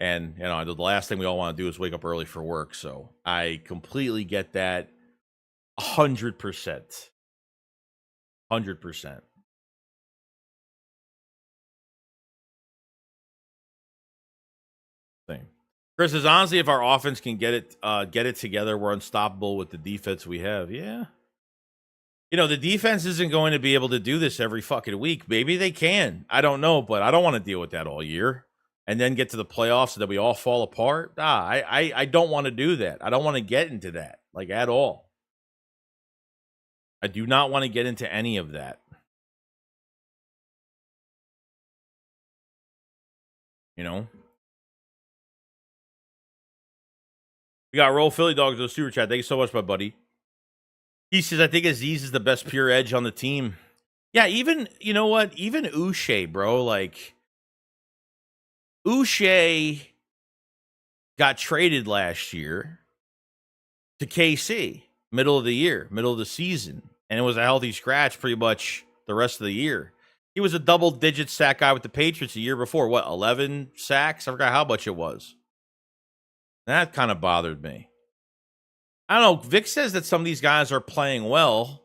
And, you know, the last thing we all want to do is wake up early for work. So I completely get that. 100%. 100%. Thing. Chris says, honestly, if our offense can get it together, we're unstoppable with the defense we have. Yeah. You know, the defense isn't going to be able to do this every fucking week. Maybe they can. I don't know, but I don't want to deal with that all year and then get to the playoffs so that we all fall apart. I don't want to do that. I don't want to get into that, like, at all. I do not want to get into any of that. You know? We got Roll Philly Dogs with a super chat. Thank you so much, my buddy. He says, I think Aziz is the best pure edge on the team. Yeah, even, you know what? Even Uche, bro. Like, Uche got traded last year to KC, middle of the year, middle of the season. And it was a healthy scratch pretty much the rest of the year. He was a double-digit sack guy with the Patriots the year before. What, 11 sacks? I forgot how much it was. That kind of bothered me. I don't know. Vic says that some of these guys are playing well,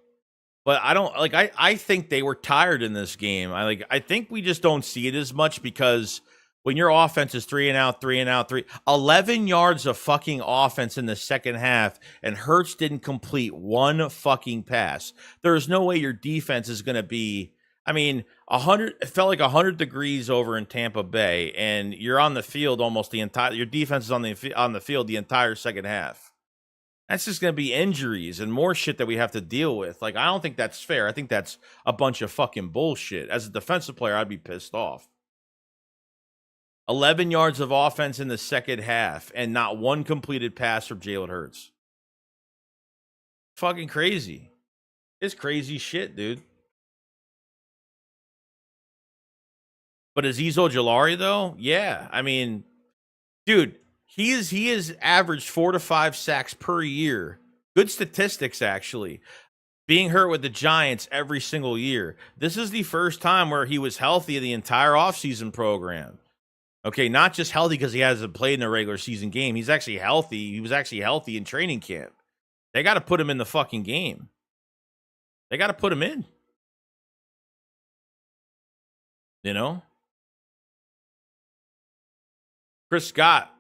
but I don't like. I think they were tired in this game. I think we just don't see it as much because when your offense is 3 and out, 11 yards of fucking offense in the second half, and Hertz didn't complete one fucking pass. There's no way your defense is going to be. I mean, 100. It felt like 100 degrees over in Tampa Bay, and you're on the field almost the entire. Your defense is on the field the entire second half. That's just going to be injuries and more shit that we have to deal with. Like, I don't think that's fair. I think that's a bunch of fucking bullshit. As a defensive player, I'd be pissed off. 11 yards of offense in the second half and not one completed pass from Jalen Hurts. Fucking crazy. It's crazy shit, dude. But Azeez Ojulari, though? Yeah. I mean, dude, he is averaged 4 to 5 sacks per year. Good statistics, actually. Being hurt with the Giants every single year. This is the first time where he was healthy in the entire offseason program. Okay, not just healthy because he hasn't played in a regular season game. He's actually healthy. He was actually healthy in training camp. They got to put him in the fucking game. They got to put him in. You know? Chris Scott,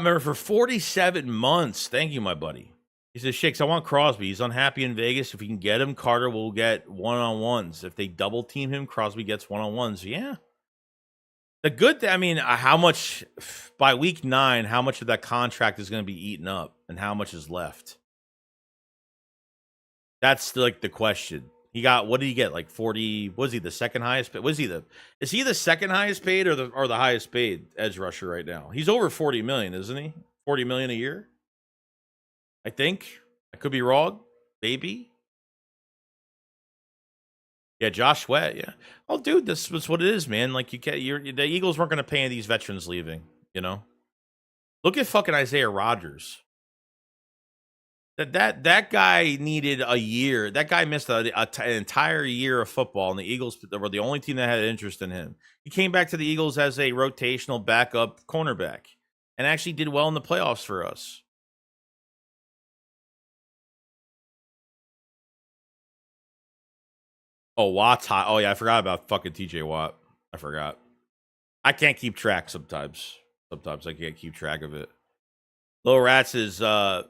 member for 47 months. Thank you, my buddy. He says, Shakes, I want Crosby. He's unhappy in Vegas. If we can get him, Carter will get one-on-ones. If they double team him, Crosby gets one-on-ones. Yeah. The good thing, I mean, how much, by week 9, how much of that contract is going to be eaten up and how much is left? That's like the question. He got, what did he get? Like 40, was he the second highest paid? Is he the second highest paid or the highest paid edge rusher right now? He's over 40 million, isn't he? 40 million a year? I think. I could be wrong. Maybe. Yeah, Josh Sweat, yeah. Oh, dude, this was what it is, man. Like, the Eagles weren't going to pay any of these veterans leaving, you know? Look at fucking Isaiah Rodgers. That guy needed a year. That guy missed an entire year of football, and the Eagles were the only team that had interest in him. He came back to the Eagles as a rotational backup cornerback and actually did well in the playoffs for us. Oh, Watt's hot. Oh, yeah, I forgot about fucking TJ Watt. I forgot. I can't keep track sometimes. Sometimes I can't keep track of it. Low Rats is, let's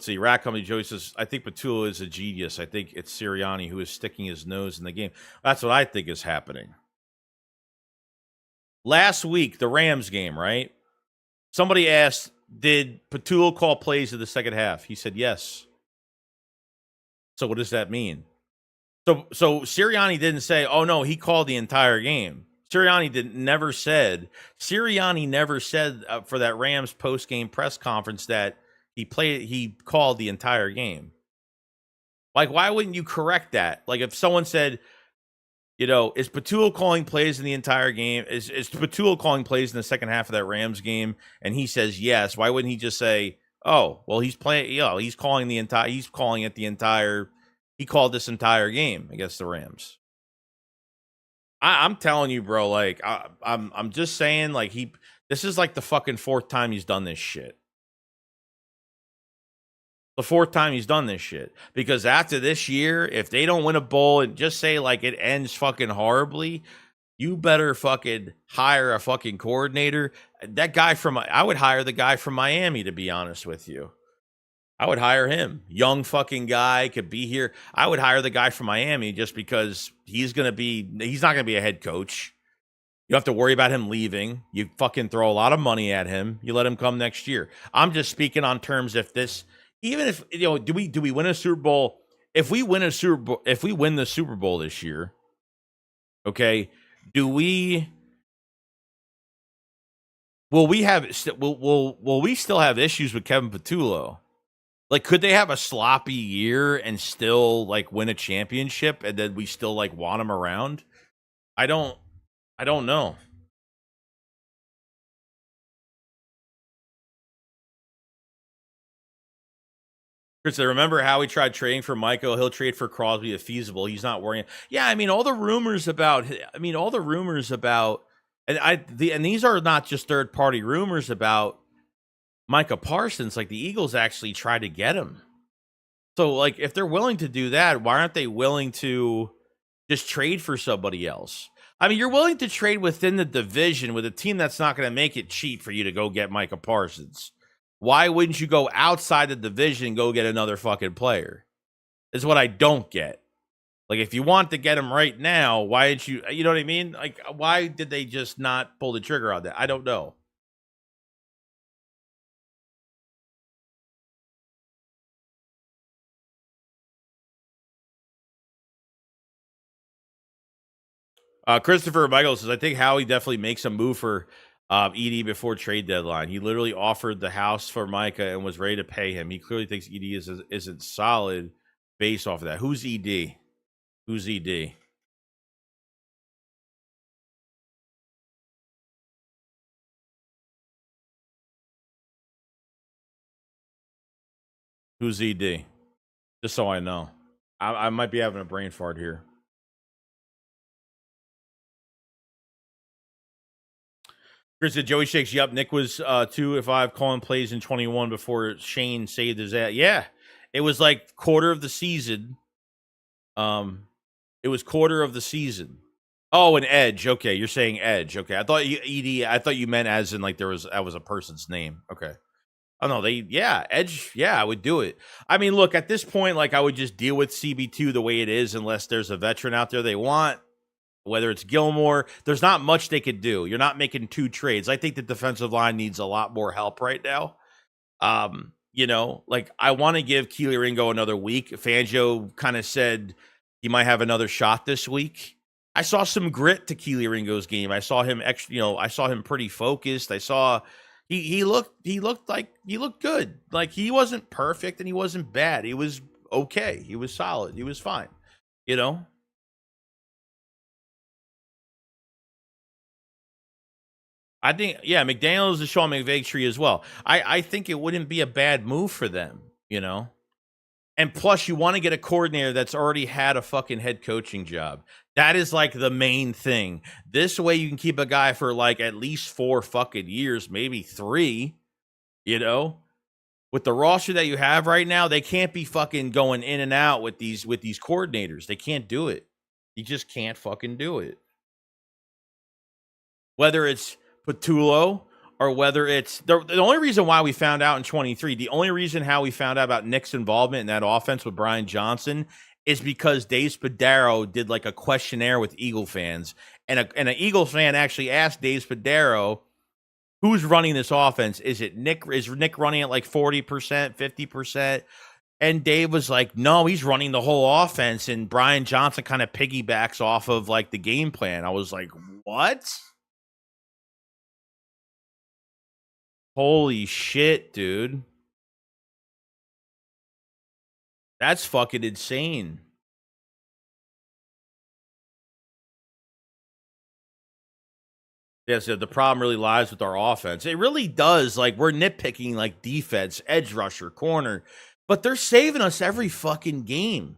see, Rat Company Joey says, I think Patulo is a genius. I think it's Sirianni who is sticking his nose in the game. That's what I think is happening. Last week, the Rams game, right? Somebody asked, did Patulo call plays in the second half? He said yes. So what does that mean? So Sirianni didn't say, oh, no, he called the entire game. Sirianni never said for that Rams post-game press conference that he called the entire game. Like, why wouldn't you correct that? Like, if someone said, you know, is Patulo calling plays in the entire game? Is Patulo calling plays in the second half of that Rams game? And he says yes. Why wouldn't he just say, oh, well, he's playing, you know, he called this entire game against the Rams. I'm telling you, bro, like, I'm just saying, like, this is like the fucking fourth time he's done this shit. The fourth time he's done this shit. Because after this year, if they don't win a bowl and just say, like, it ends fucking horribly, you better fucking hire a fucking coordinator. I would hire the guy from Miami, to be honest with you. I would hire him. Young fucking guy, could be here. I would hire the guy from Miami just because he's not going to be a head coach. You don't have to worry about him leaving. You fucking throw a lot of money at him. You let him come next year. I'm just speaking on terms even if, you know, do we win a Super Bowl? If we win the Super Bowl this year, okay, will we still have issues with Kevin Patulo? Like, could they have a sloppy year and still, like, win a championship and then we still, like, want him around? I don't know. Chris, I remember how he tried trading for Michael. He'll trade for Crosby if feasible. He's not worrying. Yeah, I mean, all the rumors about, and these are not just third-party rumors about Micah Parsons. Like, the Eagles actually tried to get him. So, like, if they're willing to do that, why aren't they willing to just trade for somebody else? I mean, you're willing to trade within the division with a team that's not going to make it cheap for you to go get Micah Parsons. Why wouldn't you go outside the division and go get another fucking player? Is what I don't get. Like, if you want to get him right now, why didn't you know what I mean? Like, why did they just not pull the trigger on that? I don't know. Christopher Michael says, I think Howie definitely makes a move for ED before trade deadline. He literally offered the house for Micah and was ready to pay him. He clearly thinks ED isn't solid based off of that. Who's ED? Who's ED? Who's ED? Just so I know. I might be having a brain fart here. Chris said Joey shakes you up. Nick was 2-5 calling plays in 21 before Shane saved his ass. Yeah, it was like quarter of the season. It was quarter of the season. Oh, an Edge. Okay, you're saying Edge. Okay, I thought you meant as in like that was a person's name. Okay. Oh no, Edge. Yeah, I would do it. I mean, look, at this point, like, I would just deal with CB2 the way it is, unless there's a veteran out there they want. Whether it's Gilmore, there's not much they could do. You're not making two trades. I think the defensive line needs a lot more help right now. You know, like I want to give Keely Ringo another week. Fangio kind of said he might have another shot this week. I saw some grit to Keely Ringo's game. I saw him I saw him pretty focused. I saw he looked good. Like he wasn't perfect and he wasn't bad. He was okay. He was solid. He was fine. You know? I think, yeah, McDaniels is Sean McVay tree as well. I think it wouldn't be a bad move for them, you know? And plus, you want to get a coordinator that's already had a fucking head coaching job. That is like the main thing. This way you can keep a guy for like at least 4 fucking years, maybe 3, you know? With the roster that you have right now, they can't be fucking going in and out with these coordinators. They can't do it. You just can't fucking do it. Whether it's Patulo or whether it's the only reason why we found out in 23, the only reason how we found out about Nick's involvement in that offense with Brian Johnson is because Dave Spadaro did like a questionnaire with Eagle fans, and an Eagle fan actually asked Dave Spadaro, who's running this offense? Is it Nick? Is Nick running at like 40%, 50%? And Dave was like, no, he's running the whole offense, and Brian Johnson kind of piggybacks off of like the game plan. I was like, what? Holy shit, dude. That's fucking insane. Yeah, so the problem really lies with our offense. It really does. Like, we're nitpicking, like, defense, edge rusher, corner, but they're saving us every fucking game.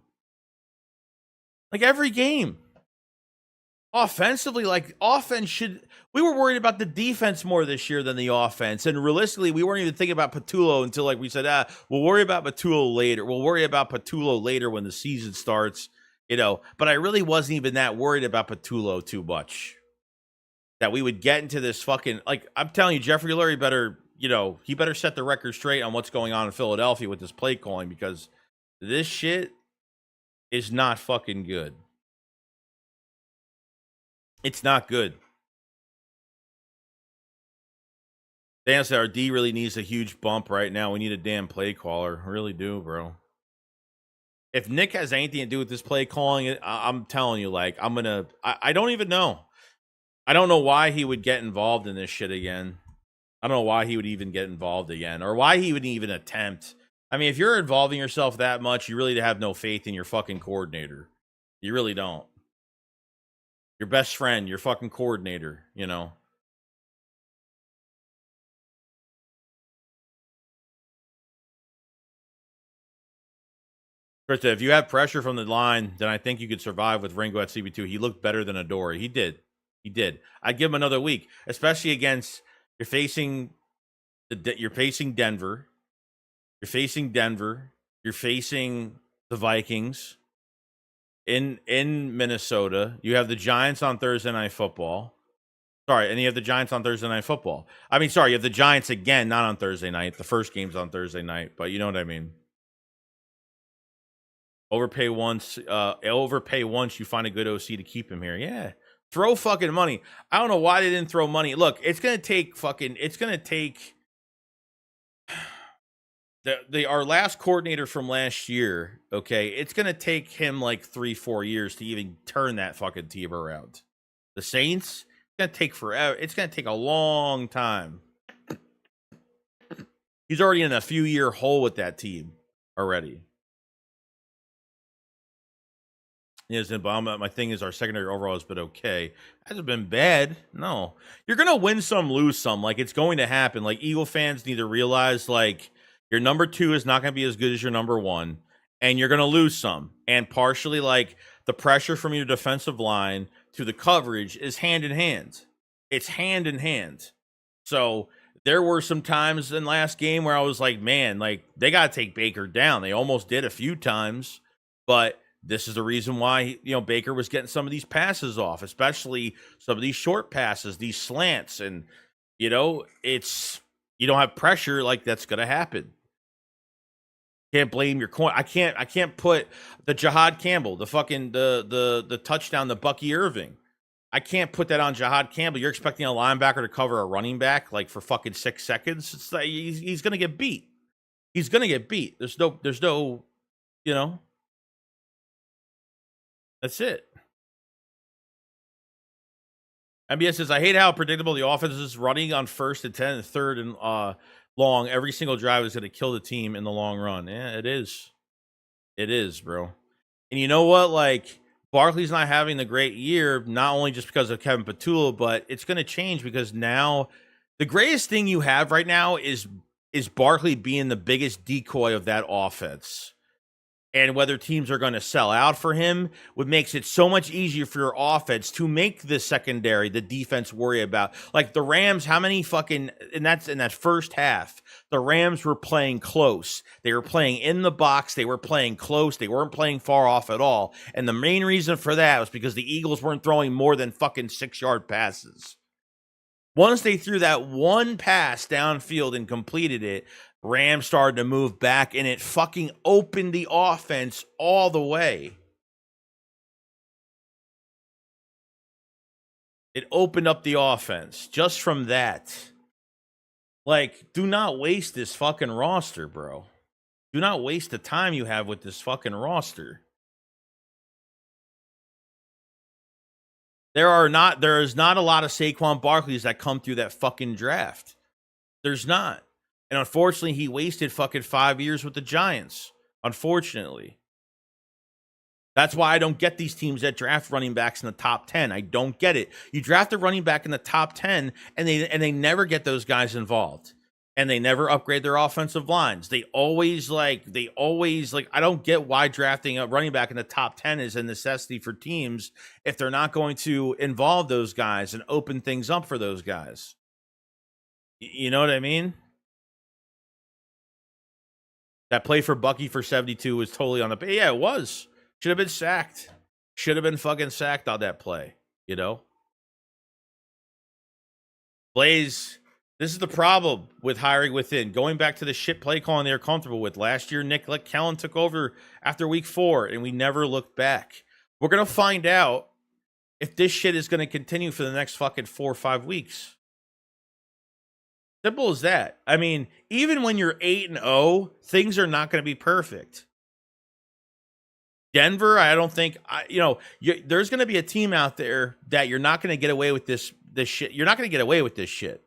Like, every game. Offensively, like, offense should... We were worried about the defense more this year than the offense. And realistically, we weren't even thinking about Patulo until, like, we said, we'll worry about Patulo later. We'll worry about Patulo later when the season starts, you know. But I really wasn't even that worried about Patulo too much. That we would get into this fucking... Like, I'm telling you, Jeffrey Lurie better, you know, he better set the record straight on what's going on in Philadelphia with this play calling, because this shit is not fucking good. It's not good. Dan said our D really needs a huge bump right now. We need a damn play caller. We really do, bro. If Nick has anything to do with this play calling, I'm telling you, like, I don't even know. I don't know why he would get involved in this shit again. I don't know why he would even get involved again, or why he would even attempt. I mean, if you're involving yourself that much, you really have no faith in your fucking coordinator. You really don't. Your best friend, your fucking coordinator, you know. Krista, if you have pressure from the line, then I think you could survive with Ringo at CB2. He looked better than Adore. He did. He did. I'd give him another week, especially against you're facing Denver. You're facing Denver. You're facing the Vikings in Minnesota. You have the Giants on Thursday Night Football. Sorry, and you have the Giants on Thursday Night Football. I mean, sorry, you have the Giants again, not on Thursday night. The first game's on Thursday night, but you know what I mean. Overpay once, you find a good OC to keep him here. Yeah. Throw fucking money. I don't know why they didn't throw money. Look, it's going to take our last coordinator from last year, okay? It's going to take him like 3-4 years to even turn that fucking team around. The Saints, it's going to take forever. It's going to take a long time. He's already in a few-year hole with that team already. Yes, my thing is our secondary overall has been okay. Hasn't been bad. No. You're going to win some, lose some. Like, it's going to happen. Like, Eagle fans need to realize, like, your number 2 is not going to be as good as your number 1. And you're going to lose some. And partially, like, the pressure from your defensive line to the coverage is hand in hand. It's hand in hand. So there were some times in last game where I was like, man, like, they got to take Baker down. They almost did a few times. But this is the reason why, you know, Baker was getting some of these passes off, especially some of these short passes, these slants. And, you know, it's, you don't have pressure, like, that's going to happen. Can't blame your corner. I can't put the Jahad Campbell, the fucking, the touchdown, the Bucky Irving. I can't put that on Jahad Campbell. You're expecting a linebacker to cover a running back, like, for fucking 6 seconds. It's like, he's going to get beat. he's gonna get beat. There's no, you know, that's it. MBS says, I hate how predictable the offense is. Running on 1st and 10 and 3rd and long every single drive is going to kill the team in the long run. Yeah, it is. It is, bro. And you know what? Like, Barkley's not having the great year, not only just because of Kevin Patulo, but it's going to change because now the greatest thing you have right now is Barkley being the biggest decoy of that offense. And whether teams are going to sell out for him, what makes it so much easier for your offense to make the secondary, the defense worry about. Like the Rams, how many fucking, and that's in that first half, the Rams were playing close. They were playing in the box. They were playing close. They weren't playing far off at all. And the main reason for that was because the Eagles weren't throwing more than fucking 6-yard passes. Once they threw that one pass downfield and completed it, Rams started to move back, and it fucking opened the offense all the way. It opened up the offense just from that. Like, do not waste this fucking roster, bro. Do not waste the time you have with this fucking roster. There is not a lot of Saquon Barkleys that come through that fucking draft. There's not. And unfortunately, he wasted fucking 5 years with the Giants. Unfortunately. That's why I don't get these teams that draft running backs in the top 10. I don't get it. You draft a running back in the top 10, and they never get those guys involved. And they never upgrade their offensive lines. They always I don't get why drafting a running back in the top 10 is a necessity for teams if they're not going to involve those guys and open things up for those guys. You know what I mean? That play for Bucky for 72 was totally on the... Yeah, it was. Should have been sacked. Should have been fucking sacked on that play. You know? Blaze, this is the problem with hiring within. Going back to the shit play calling they were comfortable with. Last year, Nick Kellen took over after week 4, and we never looked back. We're going to find out if this shit is going to continue for the next fucking 4 or 5 weeks. Simple as that. I mean, even when you're 8-0, things are not going to be perfect. Denver, I don't think, there's going to be a team out there that you're not going to get away with this shit. You're not going to get away with this shit.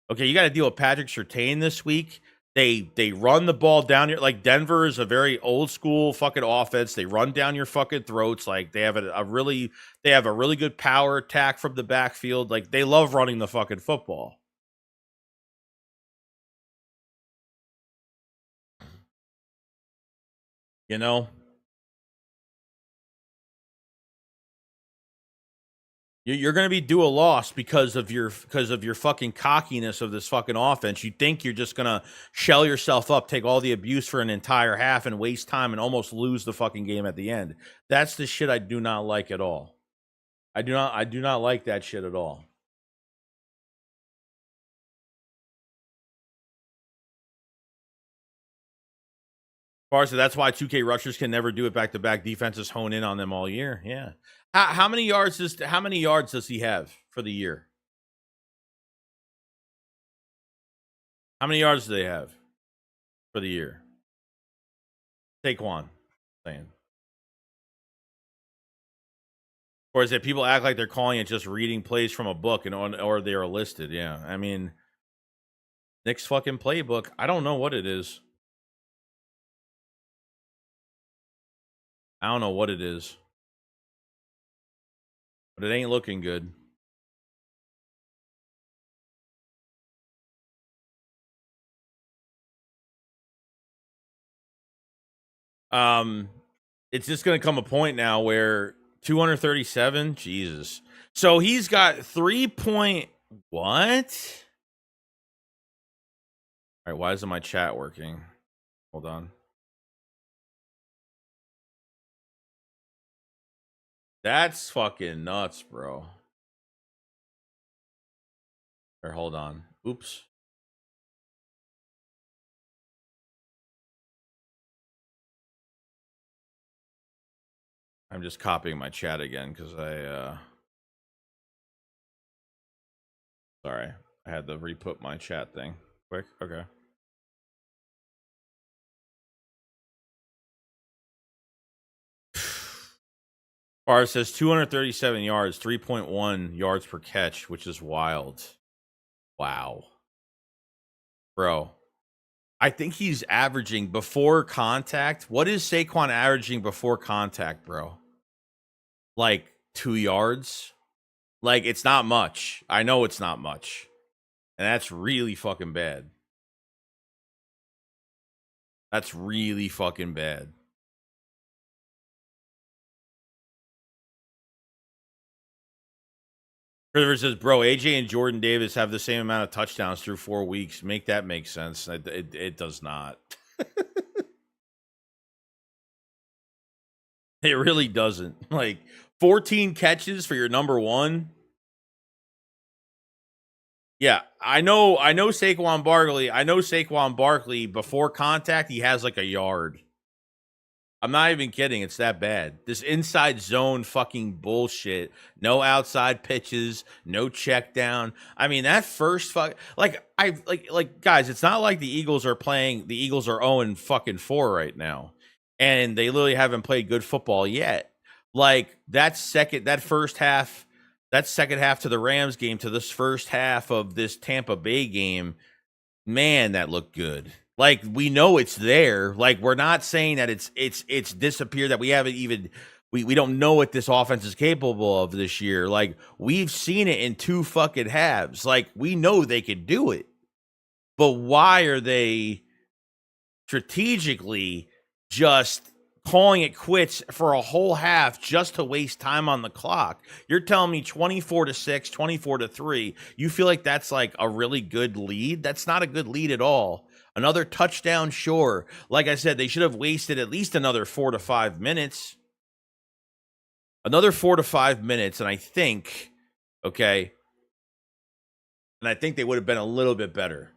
Okay, you got to deal with Patrick Surtain this week. They run the ball down your, like Denver is a very old school fucking offense. They run down your fucking throats. Like they have a really good power attack from the backfield. Like they love running the fucking football. You know, you're going to be due a loss because of your fucking cockiness of this fucking offense. You think you're just going to shell yourself up, take all the abuse for an entire half, and waste time and almost lose the fucking game at the end. That's the shit I do not like at all. I do not like that shit at all. So that's why 2K rushers can never do it back-to-back. Defenses hone in on them all year. Yeah. How many yards does he have for the year? How many yards do they have for the year? Saquon saying. Or is it people act like they're calling it just reading plays from a book or they are listed? Yeah. I mean, Nick's fucking playbook. I don't know what it is. I don't know what it is. But it ain't looking good. It's just going to come a point now where 237, Jesus. So he's got 3 point what? All right, why isn't my chat working? Hold on. That's fucking nuts, bro. Or hold on. Oops. I'm just copying my chat again because sorry. I had to re-put my chat thing quick. Okay. Bar says 237 yards, 3.1 yards per catch, which is wild. Wow. Bro. I think he's averaging before contact. What is Saquon averaging before contact, bro? Like 2 yards? Like, it's not much. I know it's not much. And that's really fucking bad. That's really fucking bad. Christopher says, bro, AJ and Jordan Davis have the same amount of touchdowns through 4 weeks. Make that make sense. It does not. It really doesn't. Like, 14 catches for your number one. Yeah, I know Saquon Barkley. I know Saquon Barkley before contact, he has like a yard. I'm not even kidding. It's that bad. This inside zone fucking bullshit. No outside pitches. No check down. I mean, that first like guys, it's not like the Eagles are playing. The Eagles are 0-4 right now, and they literally haven't played good football yet. Like that second half to the Rams game to this first half of this Tampa Bay game, man, that looked good. Like, we know it's there. Like, we're not saying that it's disappeared, that we haven't even we don't know what this offense is capable of this year. Like, we've seen it in 2 fucking halves. Like, we know they could do it. But why are they strategically just calling it quits for a whole half just to waste time on the clock? You're telling me 24-6, 24-3. You feel like that's like a really good lead? That's not a good lead at all. Another touchdown, sure. Like I said, they should have wasted at least another 4 to 5 minutes. Another 4 to 5 minutes, and I think, okay, and I think they would have been a little bit better.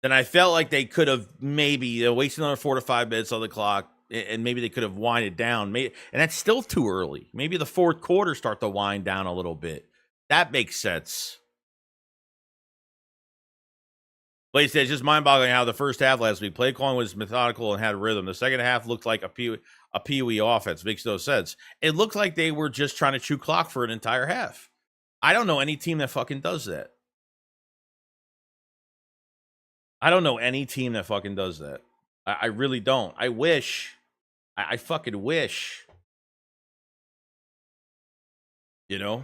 Then I felt like they could have maybe wasted another 4 to 5 minutes on the clock, and maybe they could have winded down. And that's still too early. Maybe the fourth quarter start to wind down a little bit. That makes sense. But he said, it's just mind-boggling how the first half last week, play calling was methodical and had rhythm. The second half looked like a Pee-wee offense. Makes no sense. It looked like they were just trying to chew clock for an entire half. I don't know any team that fucking does that. I don't know any team that fucking does that. I really don't. I wish. I fucking wish. You know?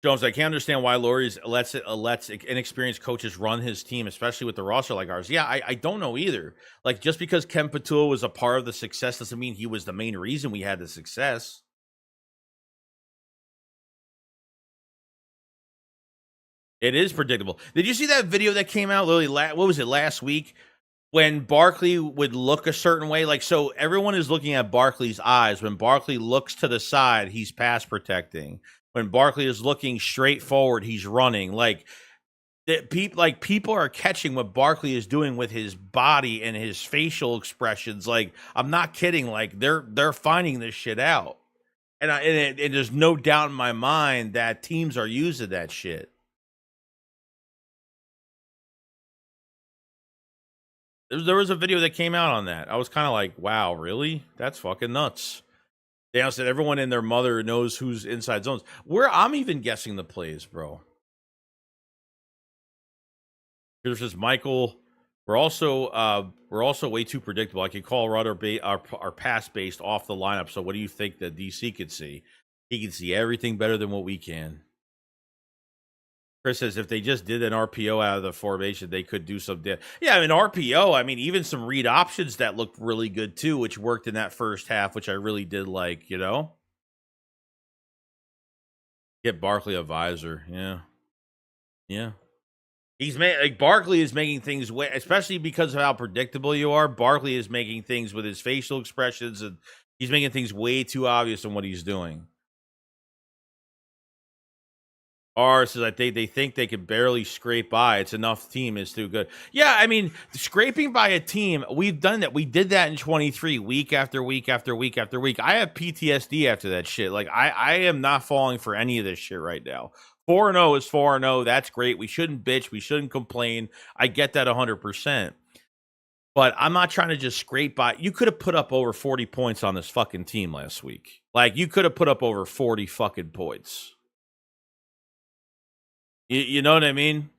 Jones, I can't understand why Laurie's lets inexperienced coaches run his team, especially with the roster like ours. Yeah, I don't know either. Like, just because Ken Patulo was a part of the success doesn't mean he was the main reason we had the success. It is predictable. Did you see that video that came out literally what was it, last week? When Barkley would look a certain way, like, so everyone is looking at Barkley's eyes. When Barkley looks to the side, he's pass protecting. When Barkley is looking straight forward, he's running. Like, people are catching what Barkley is doing with his body and his facial expressions. Like, I'm not kidding. Like, they're finding this shit out, and there's no doubt in my mind that teams are using that shit. There was a video that came out on that. I was kind of like, wow, really? That's fucking nuts. They said everyone and their mother knows who's inside zones. I'm even guessing the plays, bro. Here's just Michael. We're also way too predictable. I could call our pass based off the lineup. So what do you think that DC could see? He can see everything better than what we can. Chris says if they just did an RPO out of the formation, they could do some. Yeah, I mean, RPO, I mean, even some read options that looked really good too, which worked in that first half, which I really did like, you know? Get Barkley a visor. Yeah. Yeah. Barkley is making things, especially because of how predictable you are. Barkley is making things with his facial expressions, and he's making things way too obvious in what he's doing. R says, I think they can barely scrape by. It's enough team is too good. Yeah, I mean, scraping by a team, we've done that. We did that in 23, week after week after week after week. I have PTSD after that shit. Like, I am not falling for any of this shit right now. 4-0 is 4-0. That's great. We shouldn't bitch. We shouldn't complain. I get that 100%. But I'm not trying to just scrape by. You could have put up over 40 points on this fucking team last week. Like, you could have put up over 40 fucking points. You know what I mean?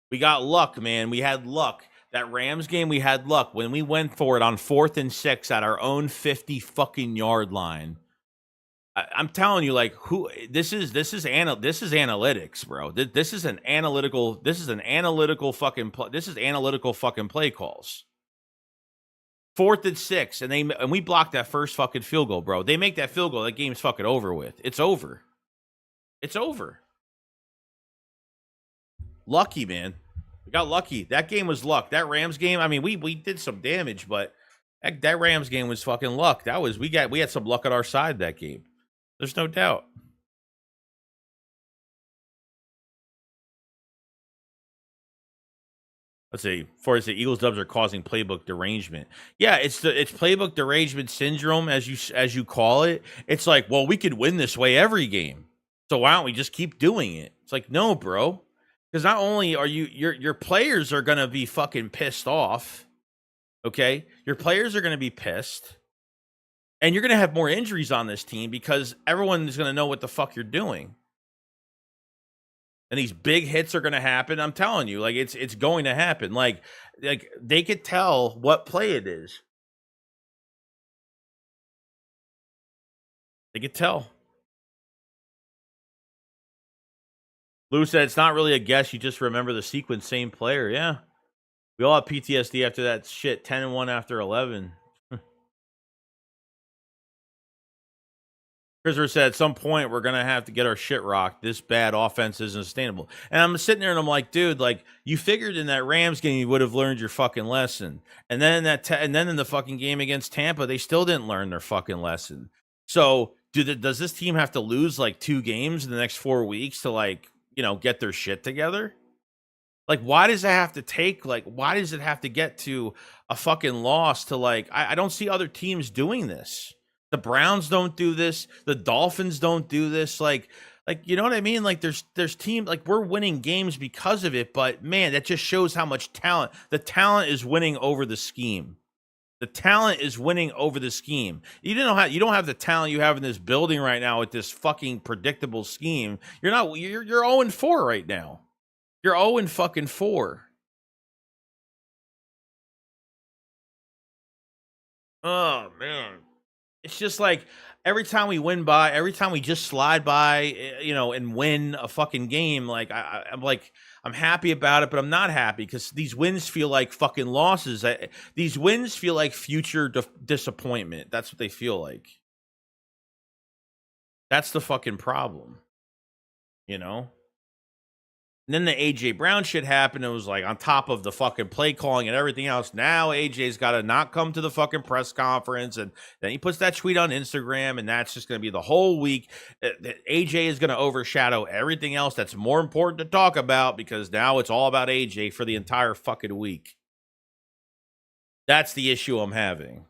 We got luck, man. We had luck. That Rams game, we had luck. When we went for it on 4th and 6 at our own 50 fucking yard line. I'm telling you, like, this is analytics, bro. This is analytical fucking play calls. 4th and 6, and we blocked that first fucking field goal, bro. They make that field goal, that game's fucking over with. It's over. It's over. Lucky, man. We got lucky. That game was luck. That Rams game, I mean, we did some damage, but that Rams game was fucking luck. We had some luck on our side that game. There's no doubt. Let's see. For as the Eagles dubs are causing playbook derangement. Yeah, it's playbook derangement syndrome, as you call it. It's like, well, we could win this way every game, so why don't we just keep doing it? It's like, no, bro, because not only are your players are gonna be fucking pissed off. Okay, your players are gonna be pissed. And you're going to have more injuries on this team because everyone's going to know what the fuck you're doing. And these big hits are going to happen. I'm telling you, like, it's going to happen. Like they could tell what play it is. They could tell. Lou said it's not really a guess. You just remember the sequence, same player. Yeah. We all have PTSD after that shit. 10-1 after 11. Christopher said, at some point, we're going to have to get our shit rocked. This bad offense isn't sustainable. And I'm sitting there and I'm like, dude, like, you figured in that Rams game you would have learned your fucking lesson. And then in the fucking game against Tampa, they still didn't learn their fucking lesson. So does this team have to lose like 2 games in the next 4 weeks to, like, you know, get their shit together? Like, why does it have to take, like, why does it have to get to a fucking loss to, like, I don't see other teams doing this. The Browns don't do this. The Dolphins don't do this. Like, you know what I mean? Like, there's teams, like, we're winning games because of it, but man, that just shows how much talent. The talent is winning over the scheme. The talent is winning over the scheme. You don't have the talent you have in this building right now with this fucking predictable scheme. You're 0-4 right now. You're 0-4. Oh man. It's just like every time we just slide by, you know, and win a fucking game, like I'm like, I'm happy about it, but I'm not happy because these wins feel like fucking losses. These wins feel like future disappointment. That's what they feel like. That's the fucking problem, you know? And then the AJ Brown shit happened. It was like on top of the fucking play calling and everything else. Now AJ's got to not come to the fucking press conference. And then he puts that tweet on Instagram. And that's just going to be the whole week. AJ is going to overshadow everything else that's more important to talk about because now it's all about AJ for the entire fucking week. That's the issue I'm having.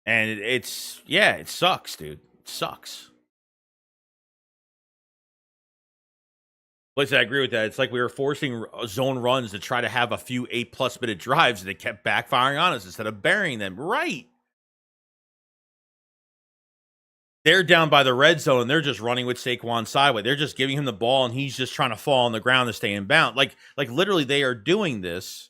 And it sucks, dude. It sucks. I agree with that. It's like we were forcing zone runs to try to have a few 8+ minute drives, and they kept backfiring on us instead of burying them. Right. They're down by the red zone, and they're just running with Saquon sideways. They're just giving him the ball, and he's just trying to fall on the ground to stay in bounds. Like literally, they are doing this.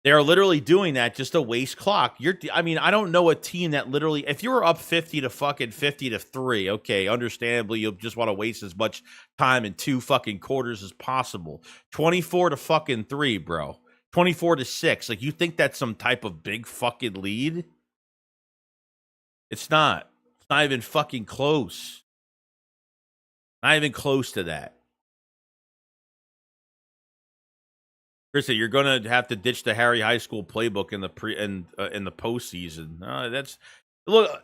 They are literally doing that just to waste clock. I mean, I don't know a team that literally, if you were up 50-3, okay, understandably, you'll just want to waste as much time in 2 fucking quarters as possible. 24-3, bro. 24-6. Like, you think that's some type of big fucking lead? It's not. It's not even fucking close. Not even close to that. Chris, you're going to have to ditch the Harry High School playbook in the postseason. Look.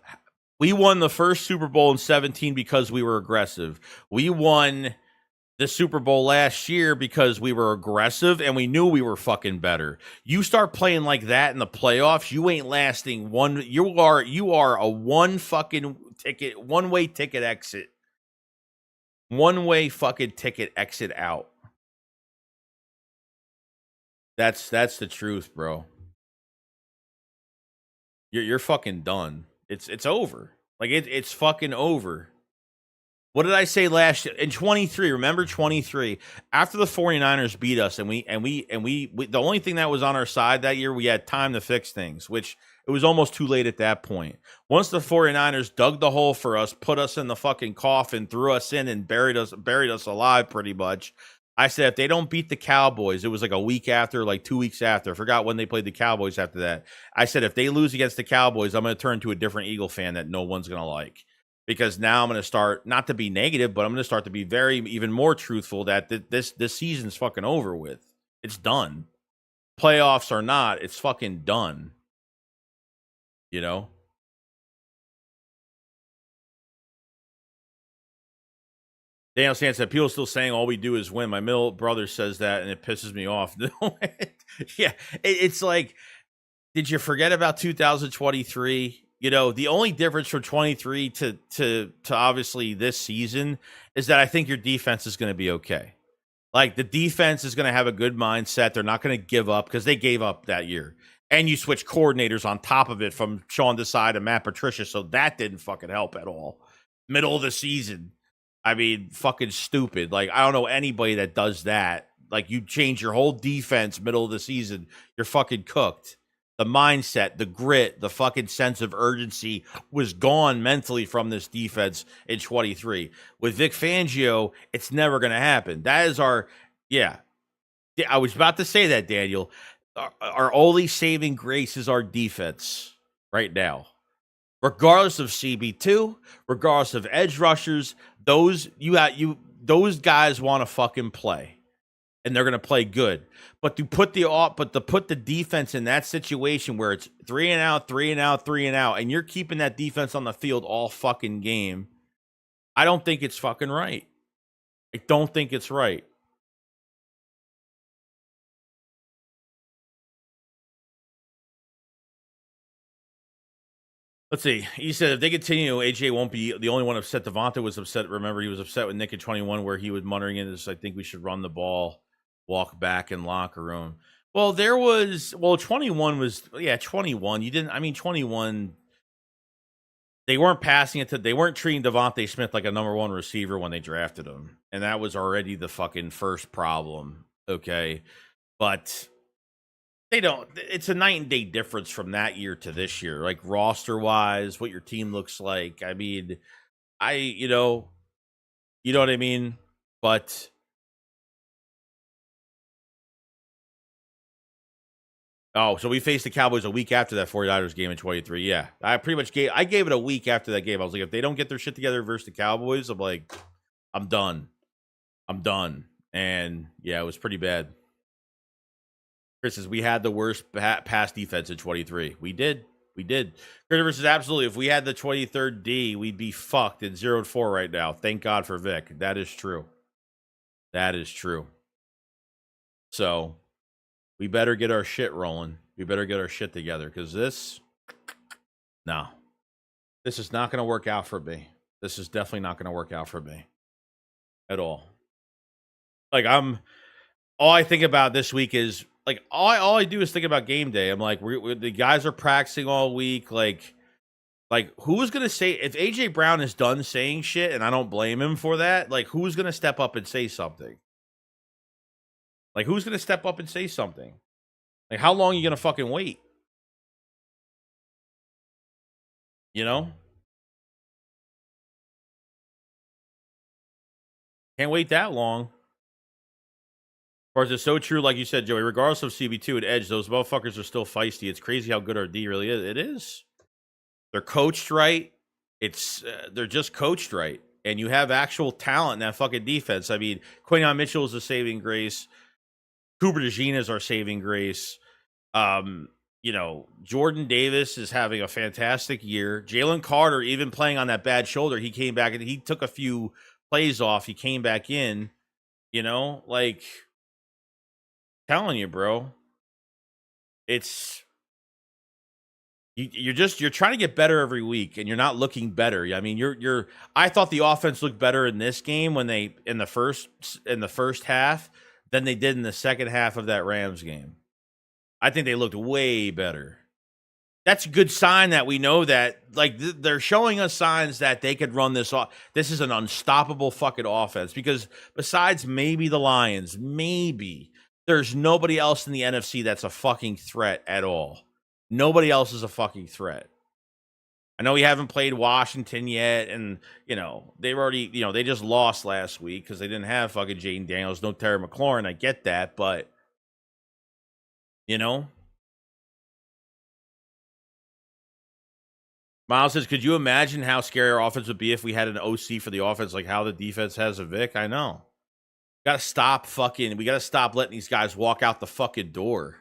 We won the first Super Bowl in 2017 because we were aggressive. We won the Super Bowl last year because we were aggressive and we knew we were fucking better. You start playing like that in the playoffs, you ain't lasting one. You are a one fucking ticket, one way ticket exit, one way fucking ticket exit out. That's the truth, bro. You're fucking done. It's over. Like it's fucking over. What did I say last year? In 23, remember 23, after the 49ers beat us and we the only thing that was on our side that year, we had time to fix things, which it was almost too late at that point. Once the 49ers dug the hole for us, put us in the fucking coffin, threw us in and buried us alive pretty much. I said, if they don't beat the Cowboys, it was like a week after, like 2 weeks after. I forgot when they played the Cowboys after that. I said, if they lose against the Cowboys, I'm going to turn to a different Eagle fan that no one's going to like. Because now I'm going to start, not to be negative, but I'm going to start to be even more truthful that this season's fucking over with. It's done. Playoffs or not, it's fucking done. You know? Daniel Sand said, people still saying all we do is win. My middle brother says that, and it pisses me off. Yeah, it's like, did you forget about 2023? You know, the only difference from 23 to obviously this season is that I think your defense is going to be okay. Like, the defense is going to have a good mindset. They're not going to give up because they gave up that year. And you switch coordinators on top of it from Sean Desai to Matt Patricia, so that didn't fucking help at all. Middle of the season. I mean, fucking stupid. Like, I don't know anybody that does that. Like, you change your whole defense middle of the season, you're fucking cooked. The mindset, the grit, the fucking sense of urgency was gone mentally from this defense in 23. With Vic Fangio, it's never going to happen. That is I was about to say that, Daniel. Our only saving grace is our defense right now. Regardless of CB2, regardless of edge rushers, those guys want to fucking play. And they're going to play good. But to put the defense in that situation where it's 3 and out, 3 and out, 3 and out, and you're keeping that defense on the field all fucking game, I don't think it's fucking right. I don't think it's right. Let's see. He said if they continue, AJ won't be the only one upset. Devonta was upset. Remember, he was upset with Nick at 21 where he was muttering in this, I think we should run the ball, walk back in locker room. Well, 21 was, 21. You didn't, I mean, 21, they weren't passing it they weren't treating Devontae Smith like a number one receiver when they drafted him. And that was already the fucking first problem. Okay. But they don't, it's a night and day difference from that year to this year, like roster wise, what your team looks like. I mean, you know what I mean? But so we faced the Cowboys a week after that 49ers game in 23. Yeah. I gave it a week after that game. I was like, if they don't get their shit together versus the Cowboys, I'm like, I'm done. And yeah, it was pretty bad. Chris says, we had the worst pass defense in 23. We did. Critter says, absolutely. If we had the 23rd D, we'd be fucked at 0-4 right now. Thank God for Vic. That is true. So we better get our shit rolling. We better get our shit together because this is not going to work out for me. This is definitely not going to work out for me at all. Like, all I think about this week is, like, all I do is think about game day. I'm like, the guys are practicing all week. Like who's going to say, if AJ Brown is done saying shit, and I don't blame him for that, like, who's going to step up and say something? Like, who's going to step up and say something? Like, how long are you going to fucking wait? You know? Can't wait that long. Of course, it's so true, like you said, Joey. Regardless of CB2 and Edge, those motherfuckers are still feisty. It's crazy how good our D really is. It is. They're coached right. They're just coached right. And you have actual talent in that fucking defense. I mean, Quinyon Mitchell is a saving grace. Cooper DeJean is our saving grace. Jordan Davis is having a fantastic year. Jalen Carter, even playing on that bad shoulder, he came back and he took a few plays off. He came back in. You know, like, telling you, bro, it's you're trying to get better every week, and you're not looking better. I mean, I thought the offense looked better in this game when they in the first half than they did in the second half of that Rams game. I think they looked way better. That's a good sign that we know that, like, they're showing us signs that they could run this off. This is an unstoppable fucking offense, because besides maybe the Lions, maybe there's nobody else in the NFC that's a fucking threat at all. Nobody else is a fucking threat. I know we haven't played Washington yet, and, you know, they've already, you know, they just lost last week because they didn't have fucking Jaden Daniels, no Terry McLaurin. I get that, but, you know. Miles says, could you imagine how scary our offense would be if we had an OC for the offense, like how the defense has a Vic? I know. We got to stop letting these guys walk out the fucking door.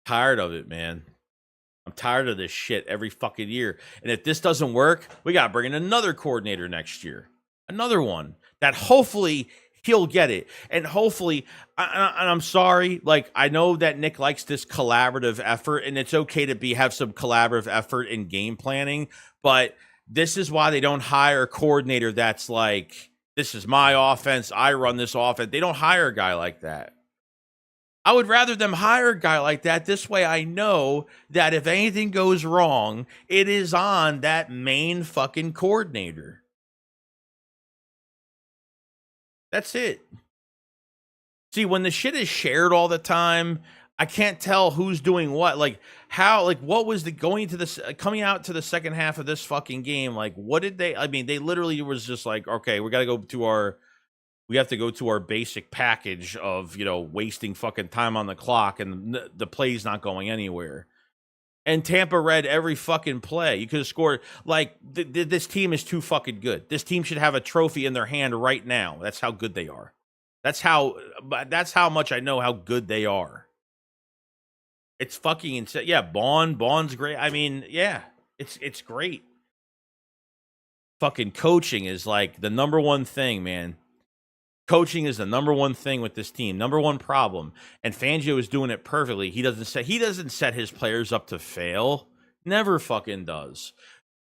Tired of it, man. I'm tired of this shit every fucking year. And if this doesn't work, we got to bring in another coordinator next year. Another one that hopefully he'll get it. And hopefully, and I'm sorry, like, I know that Nick likes this collaborative effort, and it's okay to have some collaborative effort in game planning, but this is why they don't hire a coordinator that's like, this is my offense, I run this offense. They don't hire a guy like that. I would rather them hire a guy like that. This way I know that if anything goes wrong, it is on that main fucking coordinator. That's it. See, when the shit is shared all the time, I can't tell who's doing what. Like, how, like, what was coming out to the second half of this fucking game? Like, what did they, I mean, they literally was just like, okay, we have to go to our basic package of, you know, wasting fucking time on the clock, and the play's not going anywhere. And Tampa read every fucking play. You could have scored. Like, this team is too fucking good. This team should have a trophy in their hand right now. That's how good they are. That's how much I know how good they are. It's fucking insane. Yeah, Bond's great. I mean, yeah, it's great. Fucking coaching is like the number one thing, man. Coaching is the number one thing with this team. Number one problem. And Fangio is doing it perfectly. He doesn't set his players up to fail. Never fucking does.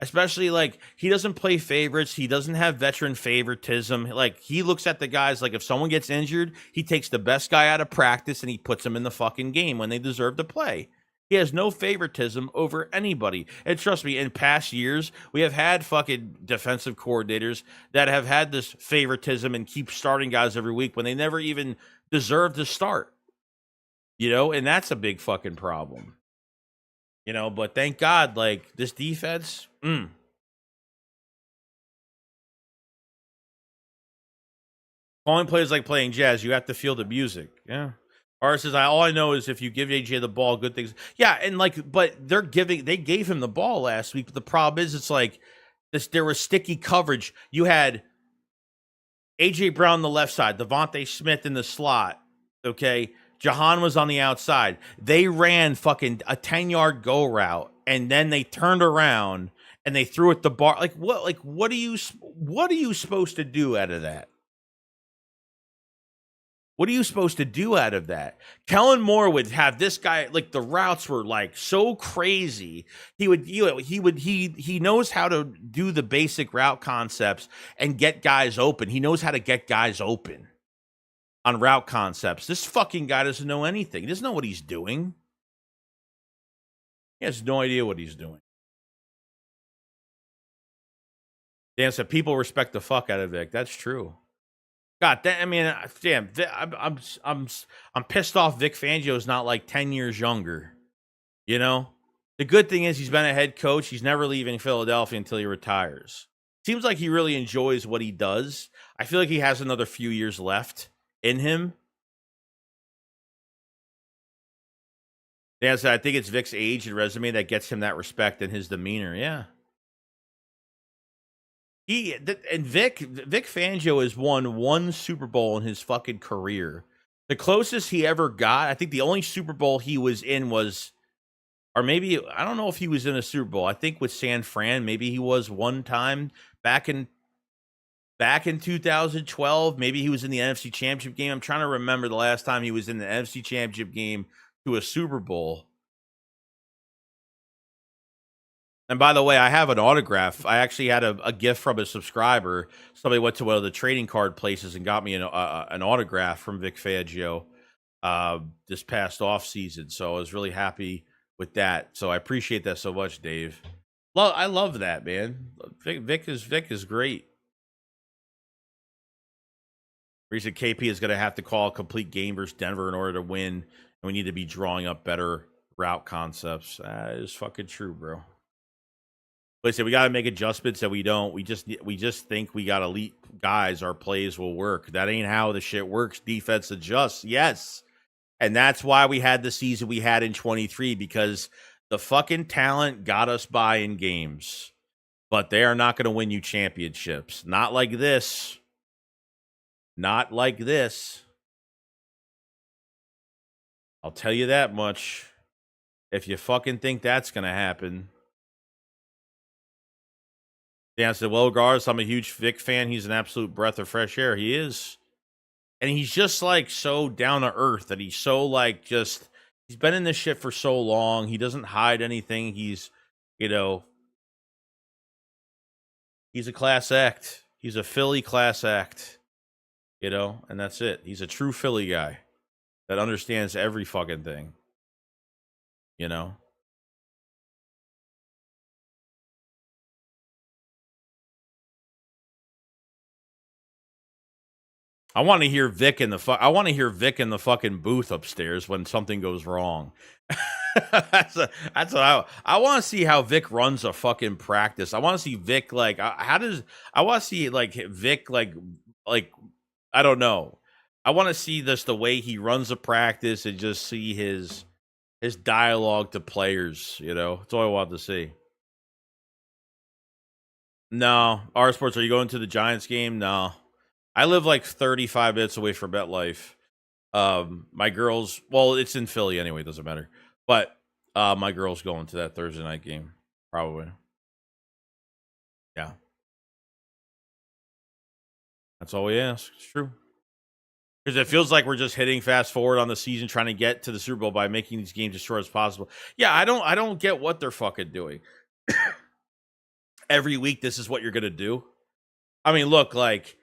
Especially, like, he doesn't play favorites. He doesn't have veteran favoritism. Like, he looks at the guys, like, if someone gets injured, he takes the best guy out of practice and he puts them in the fucking game when they deserve to play. He has no favoritism over anybody. And trust me, in past years, we have had fucking defensive coordinators that have had this favoritism and keep starting guys every week when they never even deserve to start. You know, and that's a big fucking problem. You know, but thank God, like, this defense, calling plays like playing jazz. You have to feel the music. Yeah. Or says, all I know is if you give AJ the ball, good things. Yeah, and like, but they gave him the ball last week. But the problem is, it's like there was sticky coverage. You had AJ Brown on the left side, Devontae Smith in the slot. Okay, Jahan was on the outside. They ran fucking a 10-yard go route, and then they turned around and they threw it the bar. Like what? Like what are you supposed to do out of that? What are you supposed to do out of that? Kellen Moore would have this guy, like, the routes were like so crazy. He knows how to do the basic route concepts and get guys open. He knows how to get guys open on route concepts. This fucking guy doesn't know anything. He doesn't know what he's doing. He has no idea what he's doing. Dan said people respect the fuck out of Vic. That's true. God, I mean, damn, I'm pissed off. Vic Fangio is not like 10 years younger. You know, the good thing is he's been a head coach. He's never leaving Philadelphia until he retires. Seems like he really enjoys what he does. I feel like he has another few years left in him. Dan said, I think it's Vic's age and resume that gets him that respect and his demeanor. Yeah. Vic Fangio has won one Super Bowl in his fucking career. The closest he ever got, I think the only Super Bowl he was in was, or maybe, I don't know if he was in a Super Bowl. I think with San Fran, maybe he was one time back in back in 2012. Maybe he was in the NFC Championship game. I'm trying to remember the last time he was in the NFC Championship game to a Super Bowl. And by the way, I have an autograph. I actually had a gift from a subscriber. Somebody went to one of the trading card places and got me an autograph from Vic Fangio this past off season. So I was really happy with that. So I appreciate that so much, Dave. I love that, man. Vic is great. Recent KP is going to have to call a complete game versus Denver in order to win, and we need to be drawing up better route concepts. That is fucking true, bro. Listen, we got to make adjustments that we don't. We just think we got elite guys. Our plays will work. That ain't how the shit works. Defense adjusts, yes, and that's why we had the season we had in 23, because the fucking talent got us by in games, but they are not going to win you championships. Not like this. Not like this. I'll tell you that much. If you fucking think that's going to happen. Dan said, well, regardless, I'm a huge Vic fan. He's an absolute breath of fresh air. He is. And he's just like so down to earth that he's so like just, he's been in this shit for so long. He doesn't hide anything. He's, you know, he's a class act. He's a Philly class act, you know, and that's it. He's a true Philly guy that understands every fucking thing, you know. I want to hear Vic in the fucking booth upstairs when something goes wrong. that's what I want to see, how Vic runs a fucking practice. I want to see Vic like I want to see like Vic like I don't know. I want to see this, the way he runs a practice, and just see his dialogue to players, you know. That's all I want to see. No, R Sports, are you going to the Giants game? No. I live like 35 minutes away from MetLife. My girls, well, it's in Philly anyway, doesn't matter. But my girl's going to that Thursday night game, probably. Yeah. That's all we ask. It's true. Because it feels like we're just hitting fast forward on the season, trying to get to the Super Bowl by making these games as short as possible. Yeah, I don't get what they're fucking doing. Every week, this is what you're gonna do. I mean, look, like,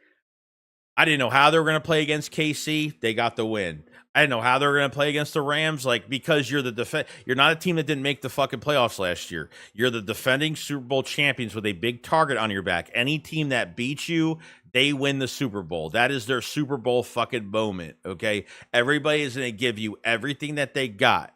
I didn't know how they were going to play against KC. They got the win. I didn't know how they were going to play against the Rams. Like, because you're you're not a team that didn't make the fucking playoffs last year. You're the defending Super Bowl champions with a big target on your back. Any team that beats you, they win the Super Bowl. That is their Super Bowl fucking moment, okay? Everybody is going to give you everything that they got.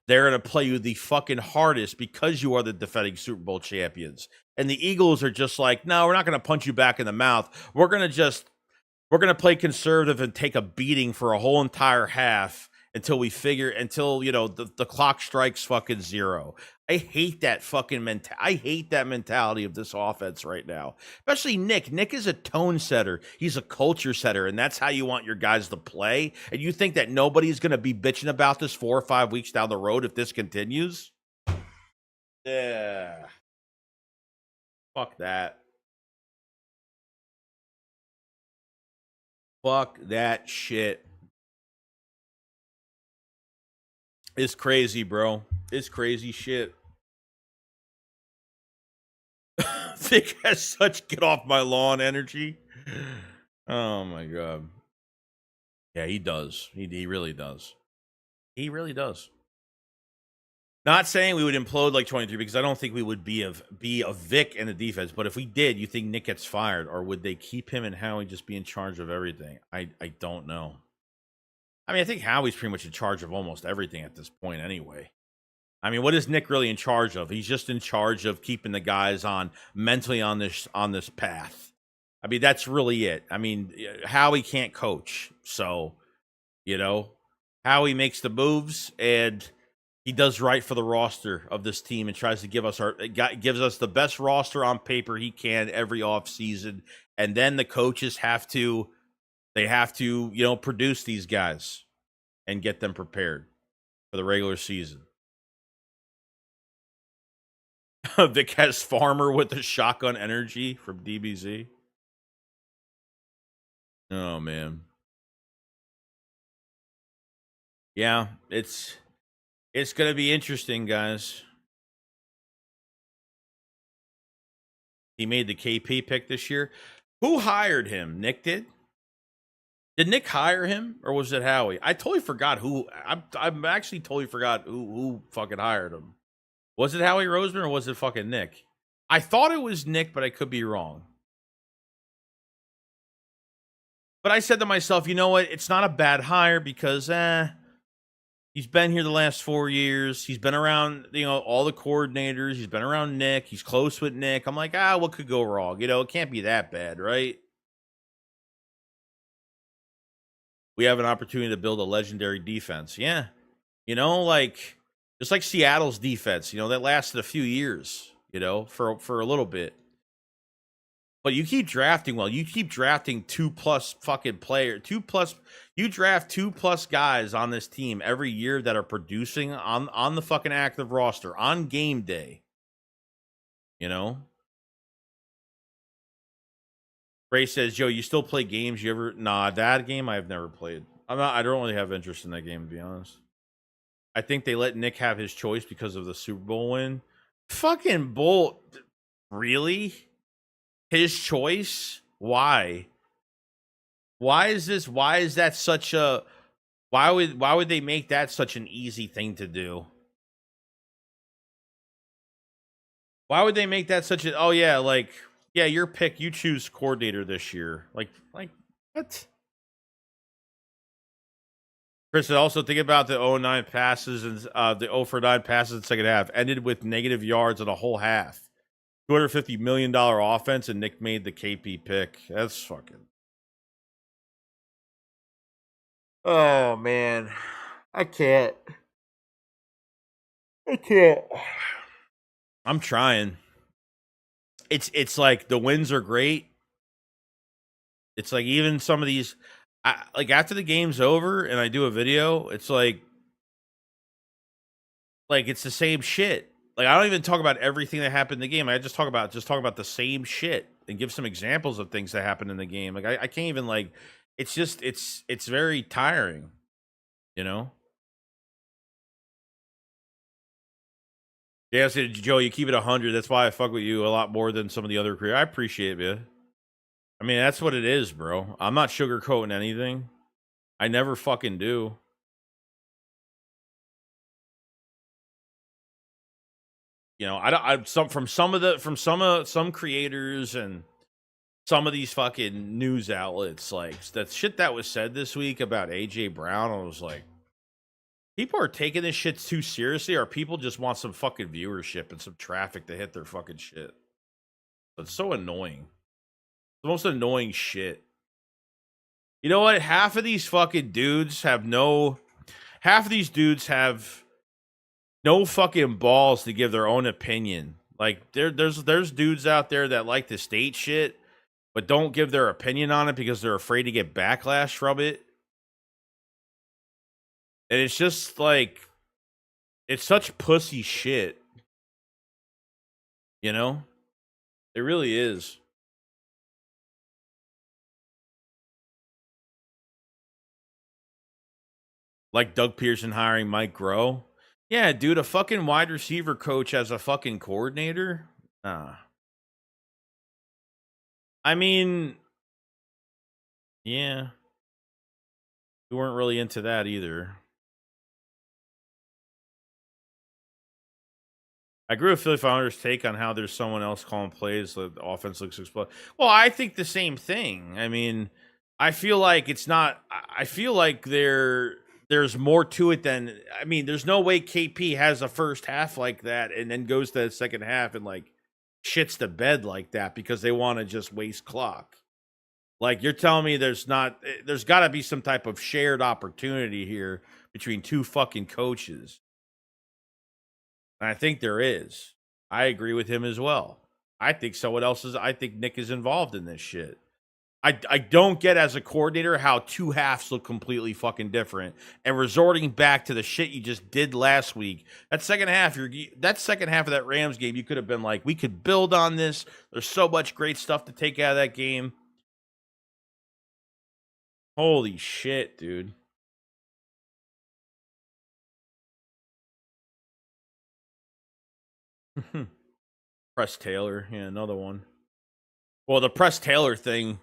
They're going to play you the fucking hardest because you are the defending Super Bowl champions. And the Eagles are just like, no, we're not going to punch you back in the mouth. We're going to play conservative and take a beating for a whole entire half until you know, the clock strikes fucking zero. I hate that fucking I hate that mentality of this offense right now. Especially Nick. Nick is a tone setter. He's a culture setter, and that's how you want your guys to play. And you think that nobody's going to be bitching about this 4 or 5 weeks down the road if this continues? Yeah. Fuck that. Fuck that shit. It's crazy, bro. It's crazy shit. Vic has such get off my lawn energy. Oh my god. Yeah, he does. He really does. He really does. Not saying we would implode like 23, because I don't think we would be a Vic in the defense. But if we did, you think Nick gets fired, or would they keep him and Howie just be in charge of everything? I don't know. I mean, I think Howie's pretty much in charge of almost everything at this point anyway. I mean, what is Nick really in charge of? He's just in charge of keeping the guys mentally on this path. I mean, that's really it. I mean, Howie can't coach. So, you know, Howie makes the moves, and he does right for the roster of this team and tries to gives us the best roster on paper he can every offseason. And then the coaches have to you know, produce these guys and get them prepared for the regular season. Vic has Farmer with the shotgun energy from DBZ. Oh man. Yeah, it's gonna be interesting, guys. He made the KP pick this year. Who hired him? Nick did? Did Nick hire him, or was it Howie? I totally forgot who. I'm actually totally forgot who fucking hired him. Was it Howie Roseman or was it fucking Nick? I thought it was Nick, but I could be wrong. But I said to myself, you know what? It's not a bad hire because he's been here the last 4 years. He's been around, all the coordinators. He's been around Nick. He's close with Nick. I'm like, what could go wrong? It can't be that bad, right? We have an opportunity to build a legendary defense. Yeah. Just like Seattle's defense, that lasted a few years, for a little bit. But you keep drafting well. You keep drafting 2+ fucking player, 2+. You draft 2+ guys on this team every year that are producing on the fucking active roster on game day. Ray says, Joe, you still play games? You ever? Nah, that game I've never played. I don't really have interest in that game, to be honest. I think they let Nick have his choice because of the Super Bowl win. Fucking Bolt. Really? His choice? Why? Why is that such a why would they make that such an easy thing to do? Why would they make that such a your pick, you choose coordinator this year. Like what? Chris, also think about the 0-9 passes and the 0-for-9 passes in the second half ended with negative yards in a whole half. $250 million offense, and Nick made the KP pick. That's fucking. Oh man, I can't. I'm trying. It's like the wins are great. It's like even some of these, after the game's over and I do a video, it's like it's the same shit. Like I don't even talk about everything that happened in the game. I just talk about the same shit and give some examples of things that happened in the game. Like I can't even it's just it's very tiring, Yeah, I said, Joe, you keep it 100. That's why I fuck with you a lot more than some of the other careers. I appreciate it, man. I mean, that's what it is, bro. I'm not sugarcoating anything. I never fucking do. Some creators and some of these fucking news outlets, like that shit that was said this week about AJ Brown. I was like, people are taking this shit too seriously, or people just want some fucking viewership and some traffic to hit their fucking shit. It's so annoying. The most annoying shit. You know what? Half of these dudes have no fucking balls to give their own opinion. Like there's dudes out there that like to state shit, but don't give their opinion on it because they're afraid to get backlash from it. And it's just like, it's such pussy shit. It really is. Like Doug Pearson hiring Mike Groh. Yeah, dude, a fucking wide receiver coach as a fucking coordinator? I mean, yeah. We weren't really into that either. I agree with Philly Founders' take on how there's someone else calling plays. The offense looks explode. Well, I think the same thing. I mean, I feel like it's not. I feel like there's more to it than. I mean, there's no way KP has a first half like that and then goes to the second half and shits the bed like that because they want to just waste clock. Like you're telling me there's got to be some type of shared opportunity here between two fucking coaches. And I think there is. I agree with him as well. I think Nick is involved in this shit. I don't get as a coordinator how two halves look completely fucking different and resorting back to the shit you just did last week. That second half of that Rams game, you could have been like, we could build on this. There's so much great stuff to take out of that game. Holy shit, dude. Press Taylor. Yeah, another one. Well, the Press Taylor thing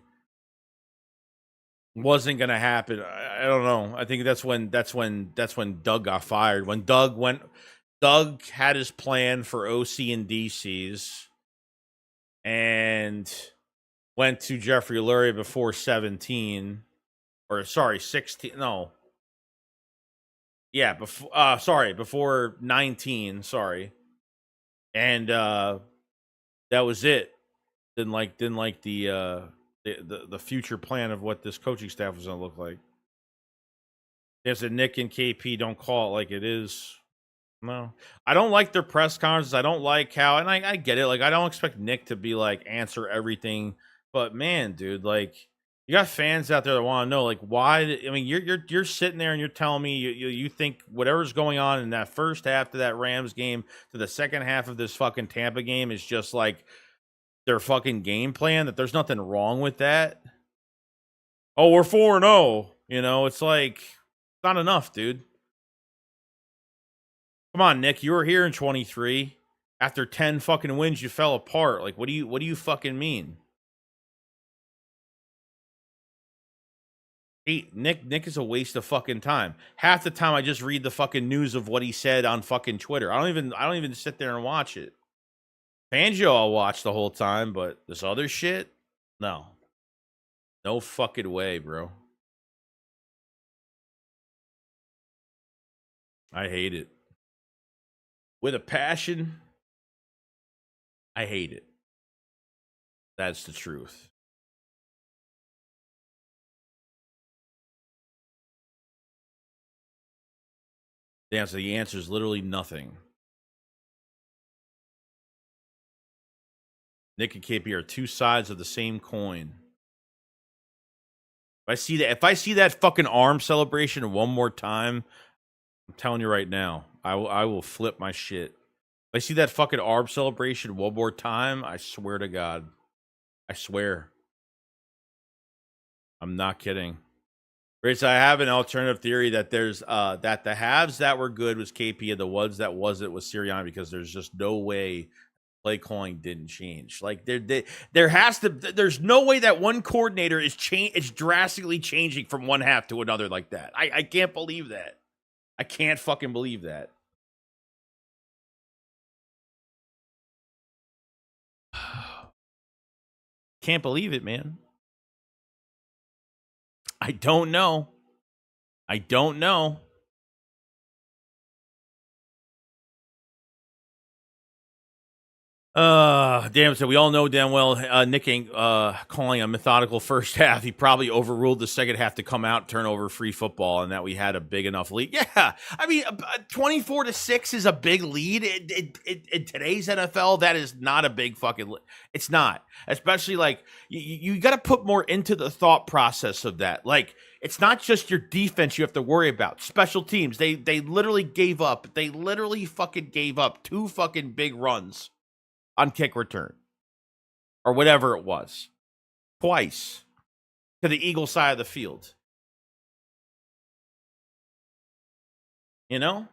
wasn't gonna happen. I don't know. I think that's when Doug got fired. When Doug had his plan for OC and DCs and went to Jeffrey Lurie before 17. Or sorry, 16. No. Yeah, before 19, sorry. And that was it. Didn't like the future plan of what this coaching staff was gonna look like. They said Nick and KP don't call it like it is. No. I don't like their press conferences. I don't like how, and I get it. Like, I don't expect Nick to be like answer everything. But man, dude, like, you got fans out there that want to know, like, why? I mean, you're sitting there and you're telling me you think whatever's going on in that first half of that Rams game to the second half of this fucking Tampa game is just like their fucking game plan. That there's nothing wrong with that. Oh, we're 4-0. You know, it's like it's not enough, dude. Come on, Nick. You were here in 23. After 10 fucking wins, you fell apart. Like, what do you fucking mean? Nick is a waste of fucking time. Half the time I just read the fucking news of what he said on fucking Twitter. I don't even sit there and watch it. Fangio I'll watch the whole time, but this other shit? No. No fucking way, bro. I hate it. With a passion, I hate it. That's the truth. The answer is literally nothing. Nick and KP are two sides of the same coin. If I see that fucking arm celebration one more time, I'm telling you right now, I will flip my shit. If I see that fucking arm celebration one more time, I swear to God. I swear. I'm not kidding. Rich, I have an alternative theory that there's that the halves that were good was KP and the ones that wasn't was Sirianni, because there's just no way play calling didn't change. Like there's no way that one coordinator is drastically changing from one half to another like that. I can't believe that. I can't fucking believe that. Can't believe it, man. I don't know. I don't know. Damn. So we all know damn well Nick ain't calling a methodical first half. He probably overruled the second half to come out, turn over free football, and that we had a big enough lead. Yeah, I mean, 24-6 is a big lead in today's NFL. That is not a big fucking. It's not, especially like you got to put more into the thought process of that. Like, it's not just your defense you have to worry about. Special teams, they literally gave up. They literally fucking gave up 2 fucking big runs on kick return or whatever it was, twice to the Eagle side of the field. You know?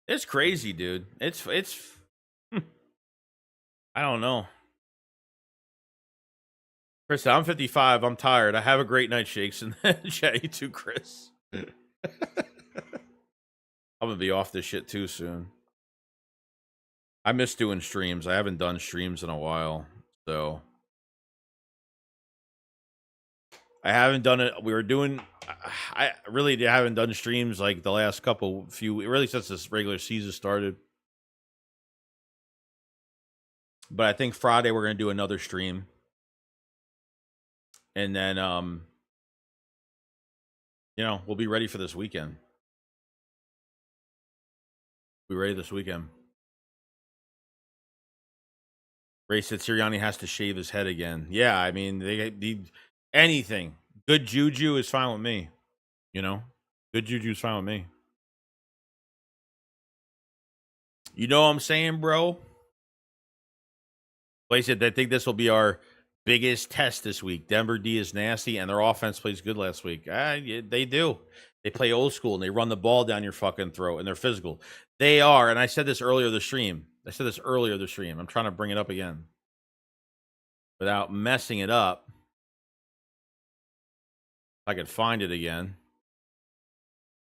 It's crazy, dude. It's I don't know. Chris, I'm 55. I'm tired. I have a great night, Shakes. And chat you too, Chris. I'm gonna be off this shit too soon. I miss doing streams. I haven't done streams in a while, so I haven't done it. We were doing. I really haven't done streams like the last really since this regular season started. But I think Friday we're gonna do another stream, and then we'll be ready for this weekend. Be ready this weekend. Ray said Sirianni has to shave his head again. Yeah, I mean, they need anything. Good juju is fine with me. Good juju is fine with me. You know what I'm saying, bro? Ray said they think this will be our biggest test this week. Denver D is nasty, and their offense plays good last week. Yeah, they do. They play old school, and they run the ball down your fucking throat, and they're physical. They are, and I said this earlier the stream. I'm trying to bring it up again without messing it up. If I could find it again.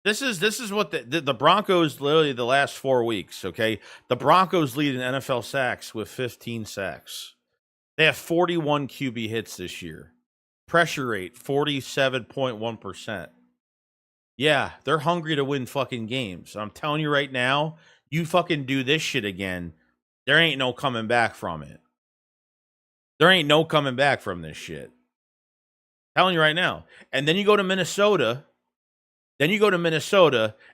This is what the Broncos literally the last 4 weeks, okay? The Broncos lead in NFL sacks with 15 sacks. They have 41 QB hits this year. Pressure rate, 47.1%. Yeah, they're hungry to win fucking games. I'm telling you right now, you fucking do this shit again, there ain't no coming back from it. There ain't no coming back from this shit. I'm telling you right now. And then you go to Minnesota. And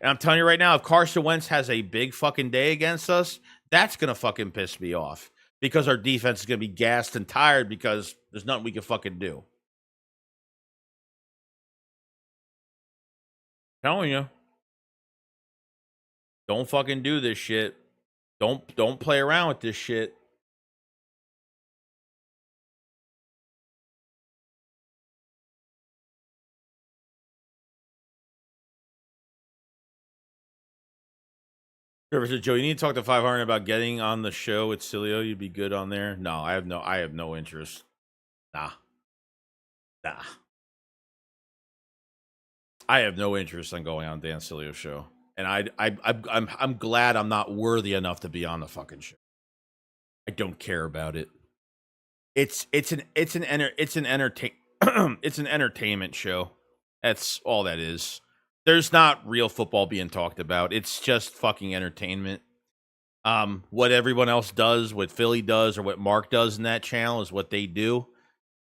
I'm telling you right now, if Carson Wentz has a big fucking day against us, that's going to fucking piss me off. Because our defense is going to be gassed and tired because there's nothing we can fucking do. Telling you. Don't fucking do this shit. Don't play around with this shit. Trevor said, Joe, you need to talk to 500 about getting on the show with Cilio. You'd be good on there. No, I have no interest. Nah. I have no interest in going on Dan Cilio's show. And I'm glad I'm not worthy enough to be on the fucking show. I don't care about it. It's an entertainment show. That's all that is. There's not real football being talked about. It's just fucking entertainment. What everyone else does, what Philly does, or what Mark does in that channel is what they do.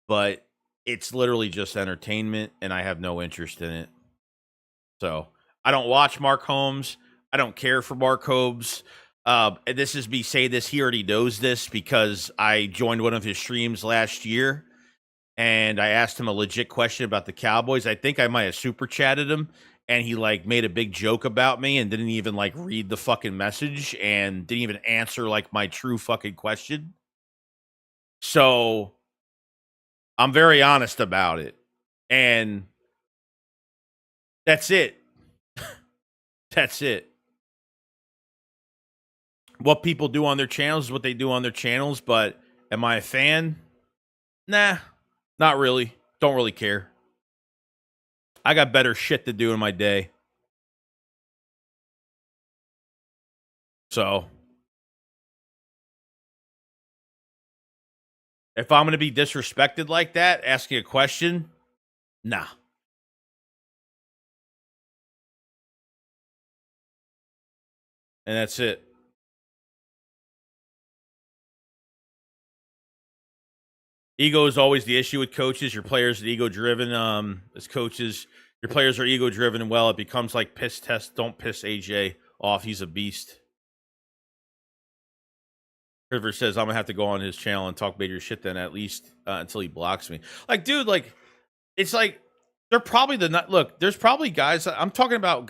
But it's literally just entertainment, and I have no interest in it. So I don't watch Mark Holmes. I don't care for Mark Holmes. And this is me say this. He already knows this because I joined one of his streams last year, and I asked him a legit question about the Cowboys. I think I might have super chatted him. And he like made a big joke about me and didn't even like read the fucking message and didn't even answer like my true fucking question. So I'm very honest about it. And that's it. That's it. What people do on their channels is what they do on their channels. But am I a fan? Nah, not really. Don't really care. I got better shit to do in my day. So, if I'm going to be disrespected like that, asking a question, nah. And that's it. Ego is always the issue with coaches. Your players are ego-driven. As coaches, your players are ego-driven, and well, it becomes like piss test. Don't piss AJ off. He's a beast. River says, I'm going to have to go on his channel and talk major shit then, at least until he blocks me. Like, dude, like, it's like, they're probably look, there's probably guys, I'm talking about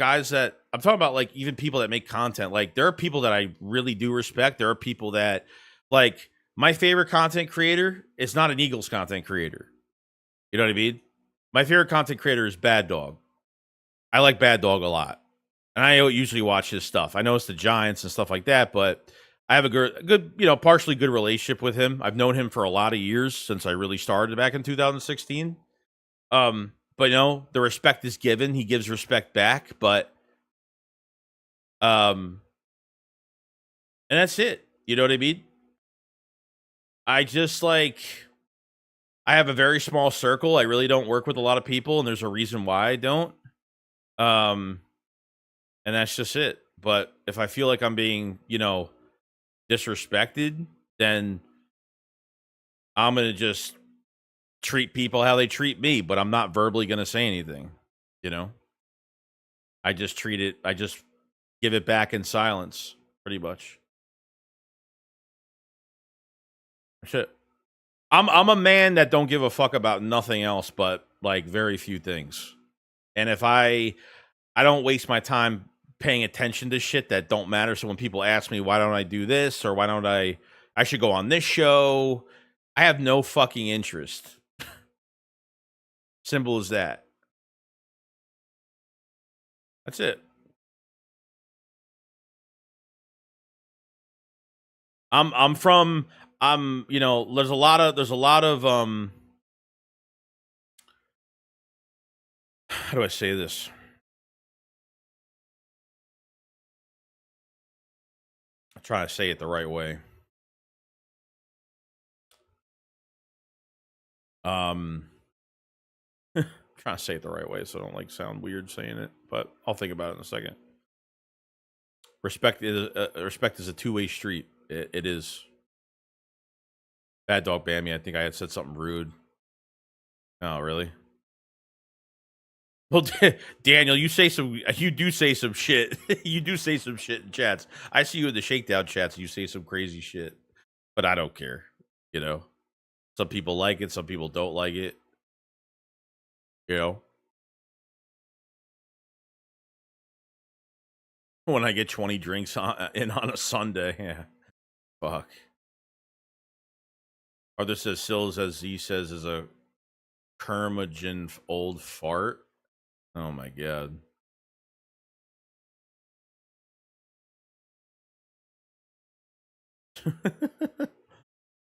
like even people that make content. Like, there are people that I really do respect. There are people that, like, my favorite content creator is not an Eagles content creator. You know what I mean? My favorite content creator is Bad Dog. I like Bad Dog a lot. And I usually watch his stuff. I know it's the Giants and stuff like that, but I have a good, you know, partially good relationship with him. I've known him for a lot of years since I really started back in 2016. But, you know, the respect is given. He gives respect back, but and that's it. You know what I mean? I just like, I have a very small circle. I really don't work with a lot of people, and there's a reason why I don't. And that's just it. But if I feel like I'm being, you know, disrespected, then I'm going to just treat people how they treat me, but I'm not verbally going to say anything, you know? I just give it back in silence, pretty much. Shit. I'm a man that don't give a fuck about nothing else but like very few things. And if I don't waste my time paying attention to shit that don't matter. So when people ask me why don't I do this or why don't I should go on this show, I have no fucking interest. Simple as that. That's it. You know, there's a lot of how do I say this? I'm trying to say it the right way. Trying to say it the right way so I don't like sound weird saying it, but I'll think about it in a second. Respect is a two-way street. It is. Bad Dog Bammy, I think I had said something rude. Oh, really? Well, Daniel, you do say some shit. You do say some shit in chats. I see you in the Shakedown chats. And you say some crazy shit, but I don't care. You know, some people like it, some people don't like it. You know, when I get 20 drinks on a Sunday, yeah, fuck. Arthur says Sills, as he says, is a curmudgeon old fart. Oh my god.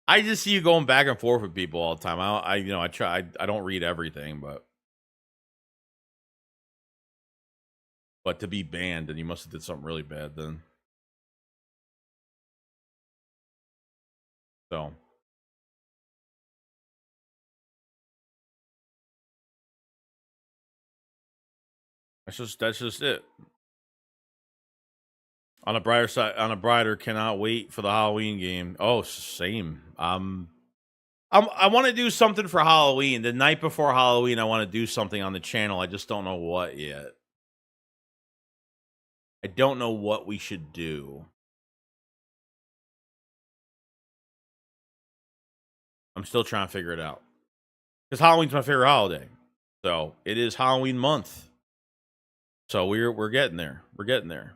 I just see you going back and forth with people all the time. I don't read everything, but to be banned, then you must have did something really bad then. So that's just it. On a brighter side, cannot wait for the Halloween game. Oh, same. I want to do something for Halloween. The night before Halloween, I want to do something on the channel. I just don't know what yet. I don't know what we should do. I'm still trying to figure it out. Because Halloween's my favorite holiday. So it is Halloween month. So we're getting there. We're getting there.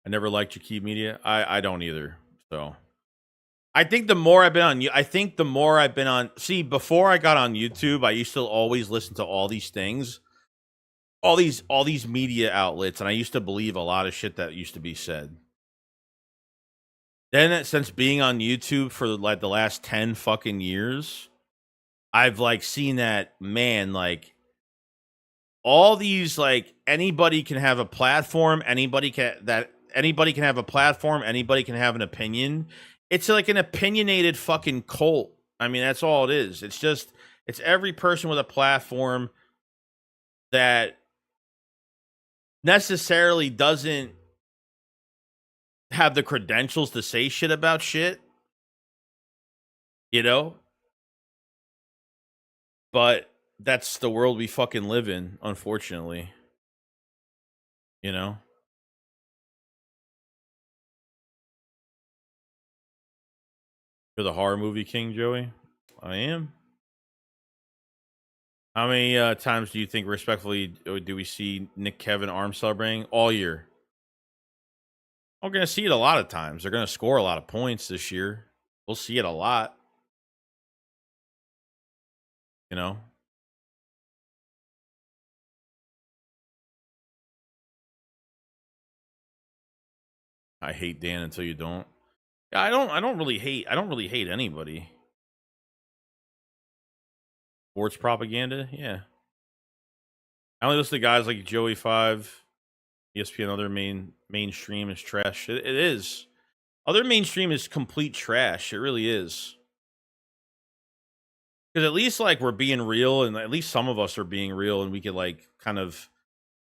I never liked Jakeem Media. I don't either. So I think the more I've been on. See, before I got on YouTube, I used to always listen to all these things, all these media outlets, and I used to believe a lot of shit that used to be said. Then, since being on YouTube for like the last 10 fucking years, I've like seen that, man, like all these, like, anybody can have a platform, anybody can have a platform, anybody can have an opinion. It's like an opinionated fucking cult. I mean, that's all it is. It's every person with a platform that necessarily doesn't have the credentials to say shit about shit, you know? But that's the world we fucking live in, unfortunately. You know? You're the horror movie king, Joey? I am. How many times do you think, respectfully, do we see Nick Kevin arm celebrating? All year. We're going to see it a lot of times. They're going to score a lot of points this year. We'll see it a lot. You know? I hate Dan until you don't. Yeah, I don't really hate anybody. Sports propaganda, yeah. I only listen to guys like Joey 5, ESPN. Other mainstream is trash. It is. Other mainstream is complete trash. It really is. Because at least, like, we're being real, and at least some of us are being real, and we could, like, kind of,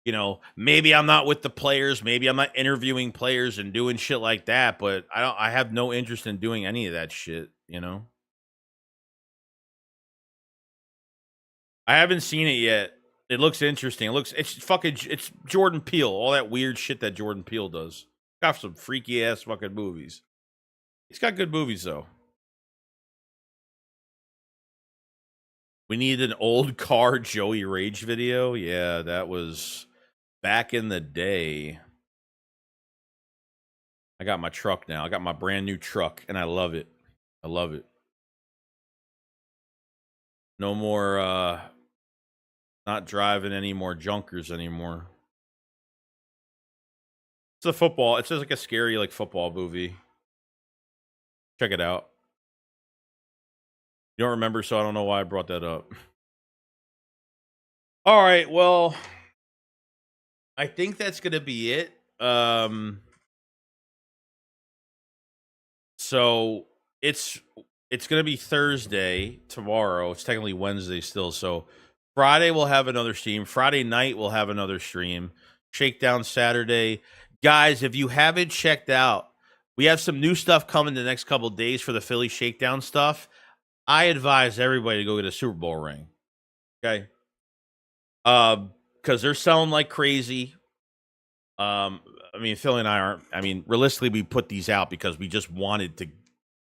you know, maybe I'm not with the players, maybe I'm not interviewing players and doing shit like that, but I have no interest in doing any of that shit, you know? I haven't seen it yet. It looks interesting. It's Jordan Peele. All that weird shit that Jordan Peele does. Got some freaky ass fucking movies. He's got good movies though. We need an old car Joey Rage video. Yeah, that was back in the day. I got my truck now. I got my brand new truck and I love it. I love it. No more not driving any more junkers anymore. It's a football. It's just like a scary like football movie. Check it out. You don't remember, so I don't know why I brought that up. All right, well, I think that's gonna be it. So it's gonna be Thursday tomorrow. It's technically Wednesday still. So Friday we'll have another stream. Friday night we'll have another stream. Shakedown Saturday. Guys, if you haven't checked out, we have some new stuff coming the next couple of days for the Philly Shakedown stuff. I advise everybody to go get a Super Bowl ring. Okay. Because they're selling like crazy. I mean, Philly and I aren't. I mean, realistically, we put these out because we just wanted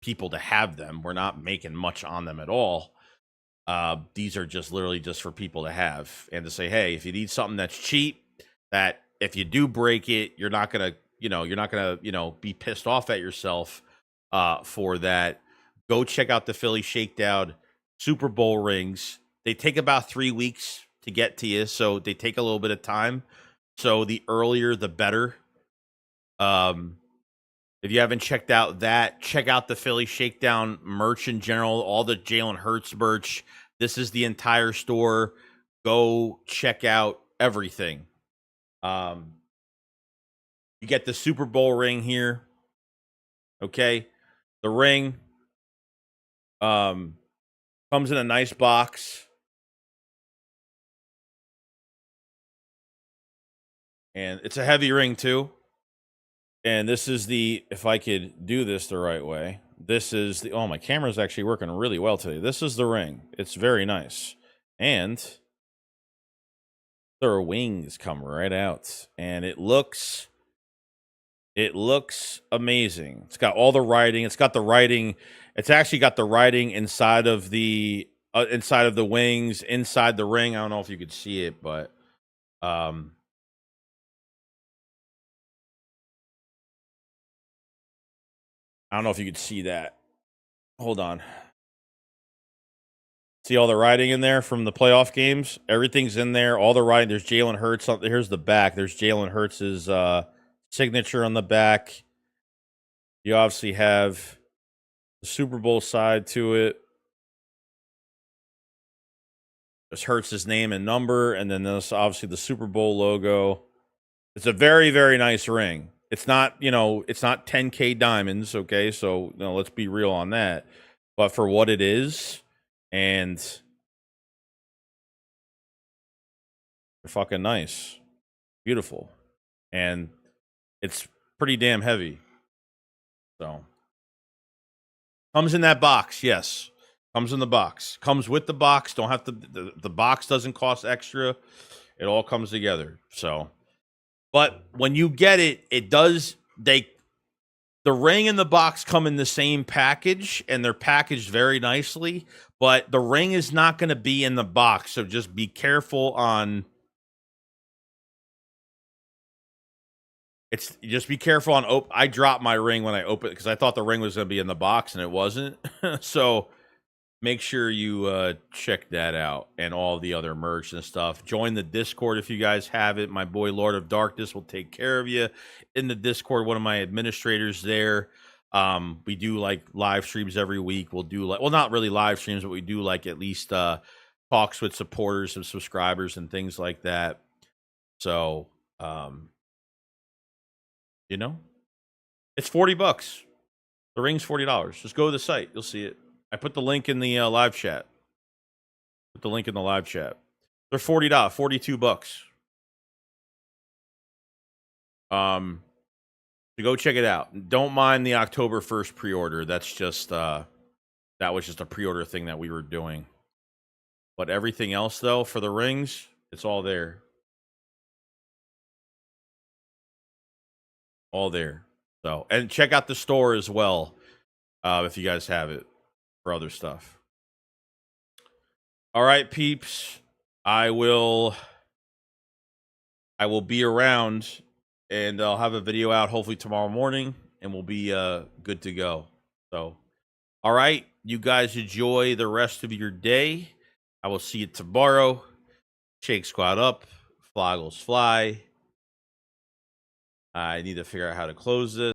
people to have them. We're not making much on them at all. These are just literally just for people to have and to say, hey, if you need something that's cheap, that if you do break it, you're not gonna be pissed off at yourself for that. Go check out the Philly Shakedown Super Bowl rings. They take about 3 weeks to get to you, so they take a little bit of time. So the earlier, the better. If you haven't checked out that, check out the Philly Shakedown merch in general, all the Jalen Hertz merch. This is the entire store. Go check out everything. You get the Super Bowl ring here. Okay. The ring comes in a nice box. And it's a heavy ring too. And this is if I could do this the right way, this is my camera's actually working really well today. This is the ring. It's very nice. And their wings come right out. And it looks amazing. It's got all the writing. It's got the writing. It's actually got the writing inside of the wings, inside the ring. I don't know if you could see it, but I don't know if you could see that. Hold on. See all the writing in there from the playoff games? Everything's in there. All the writing. There's Jalen Hurts. Here's the back. There's Jalen Hurts' signature on the back. You obviously have the Super Bowl side to it. There's Hurts' name and number. And then there's obviously the Super Bowl logo. It's a very, very nice ring. It's not, it's not 10K diamonds, okay? So, let's be real on that. But for what it is, and they're fucking nice. Beautiful. And it's pretty damn heavy. So, comes in that box, yes. Comes in the box. Comes with the box. Don't have to, the box doesn't cost extra. It all comes together. So, but when you get it, the ring and the box come in the same package, and they're packaged very nicely, but the ring is not going to be in the box. So just be careful on just be careful on I dropped my ring when I opened it because I thought the ring was going to be in the box and it wasn't. So make sure you check that out and all the other merch and stuff. Join the Discord if you guys have it. My boy Lord of Darkness will take care of you in the Discord. One of my administrators there. We do like live streams every week. We'll do not really live streams, but we do like at least talks with supporters and subscribers and things like that. So, it's $40. The ring's $40. Just go to the site. You'll see it. I put the link in the live chat. They're $40, $42. So go check it out. Don't mind the October 1st pre-order. That's just that was just a pre-order thing that we were doing. But everything else though, for the rings, it's all there. All there. So, and check out the store as well if you guys have it for other stuff. All right, peeps. I will be around, and I'll have a video out hopefully tomorrow morning, and we'll be good to go. So All right. You guys enjoy the rest of your day. I will see you tomorrow. Shake squad up. Floggles fly. I need to figure out how to close this.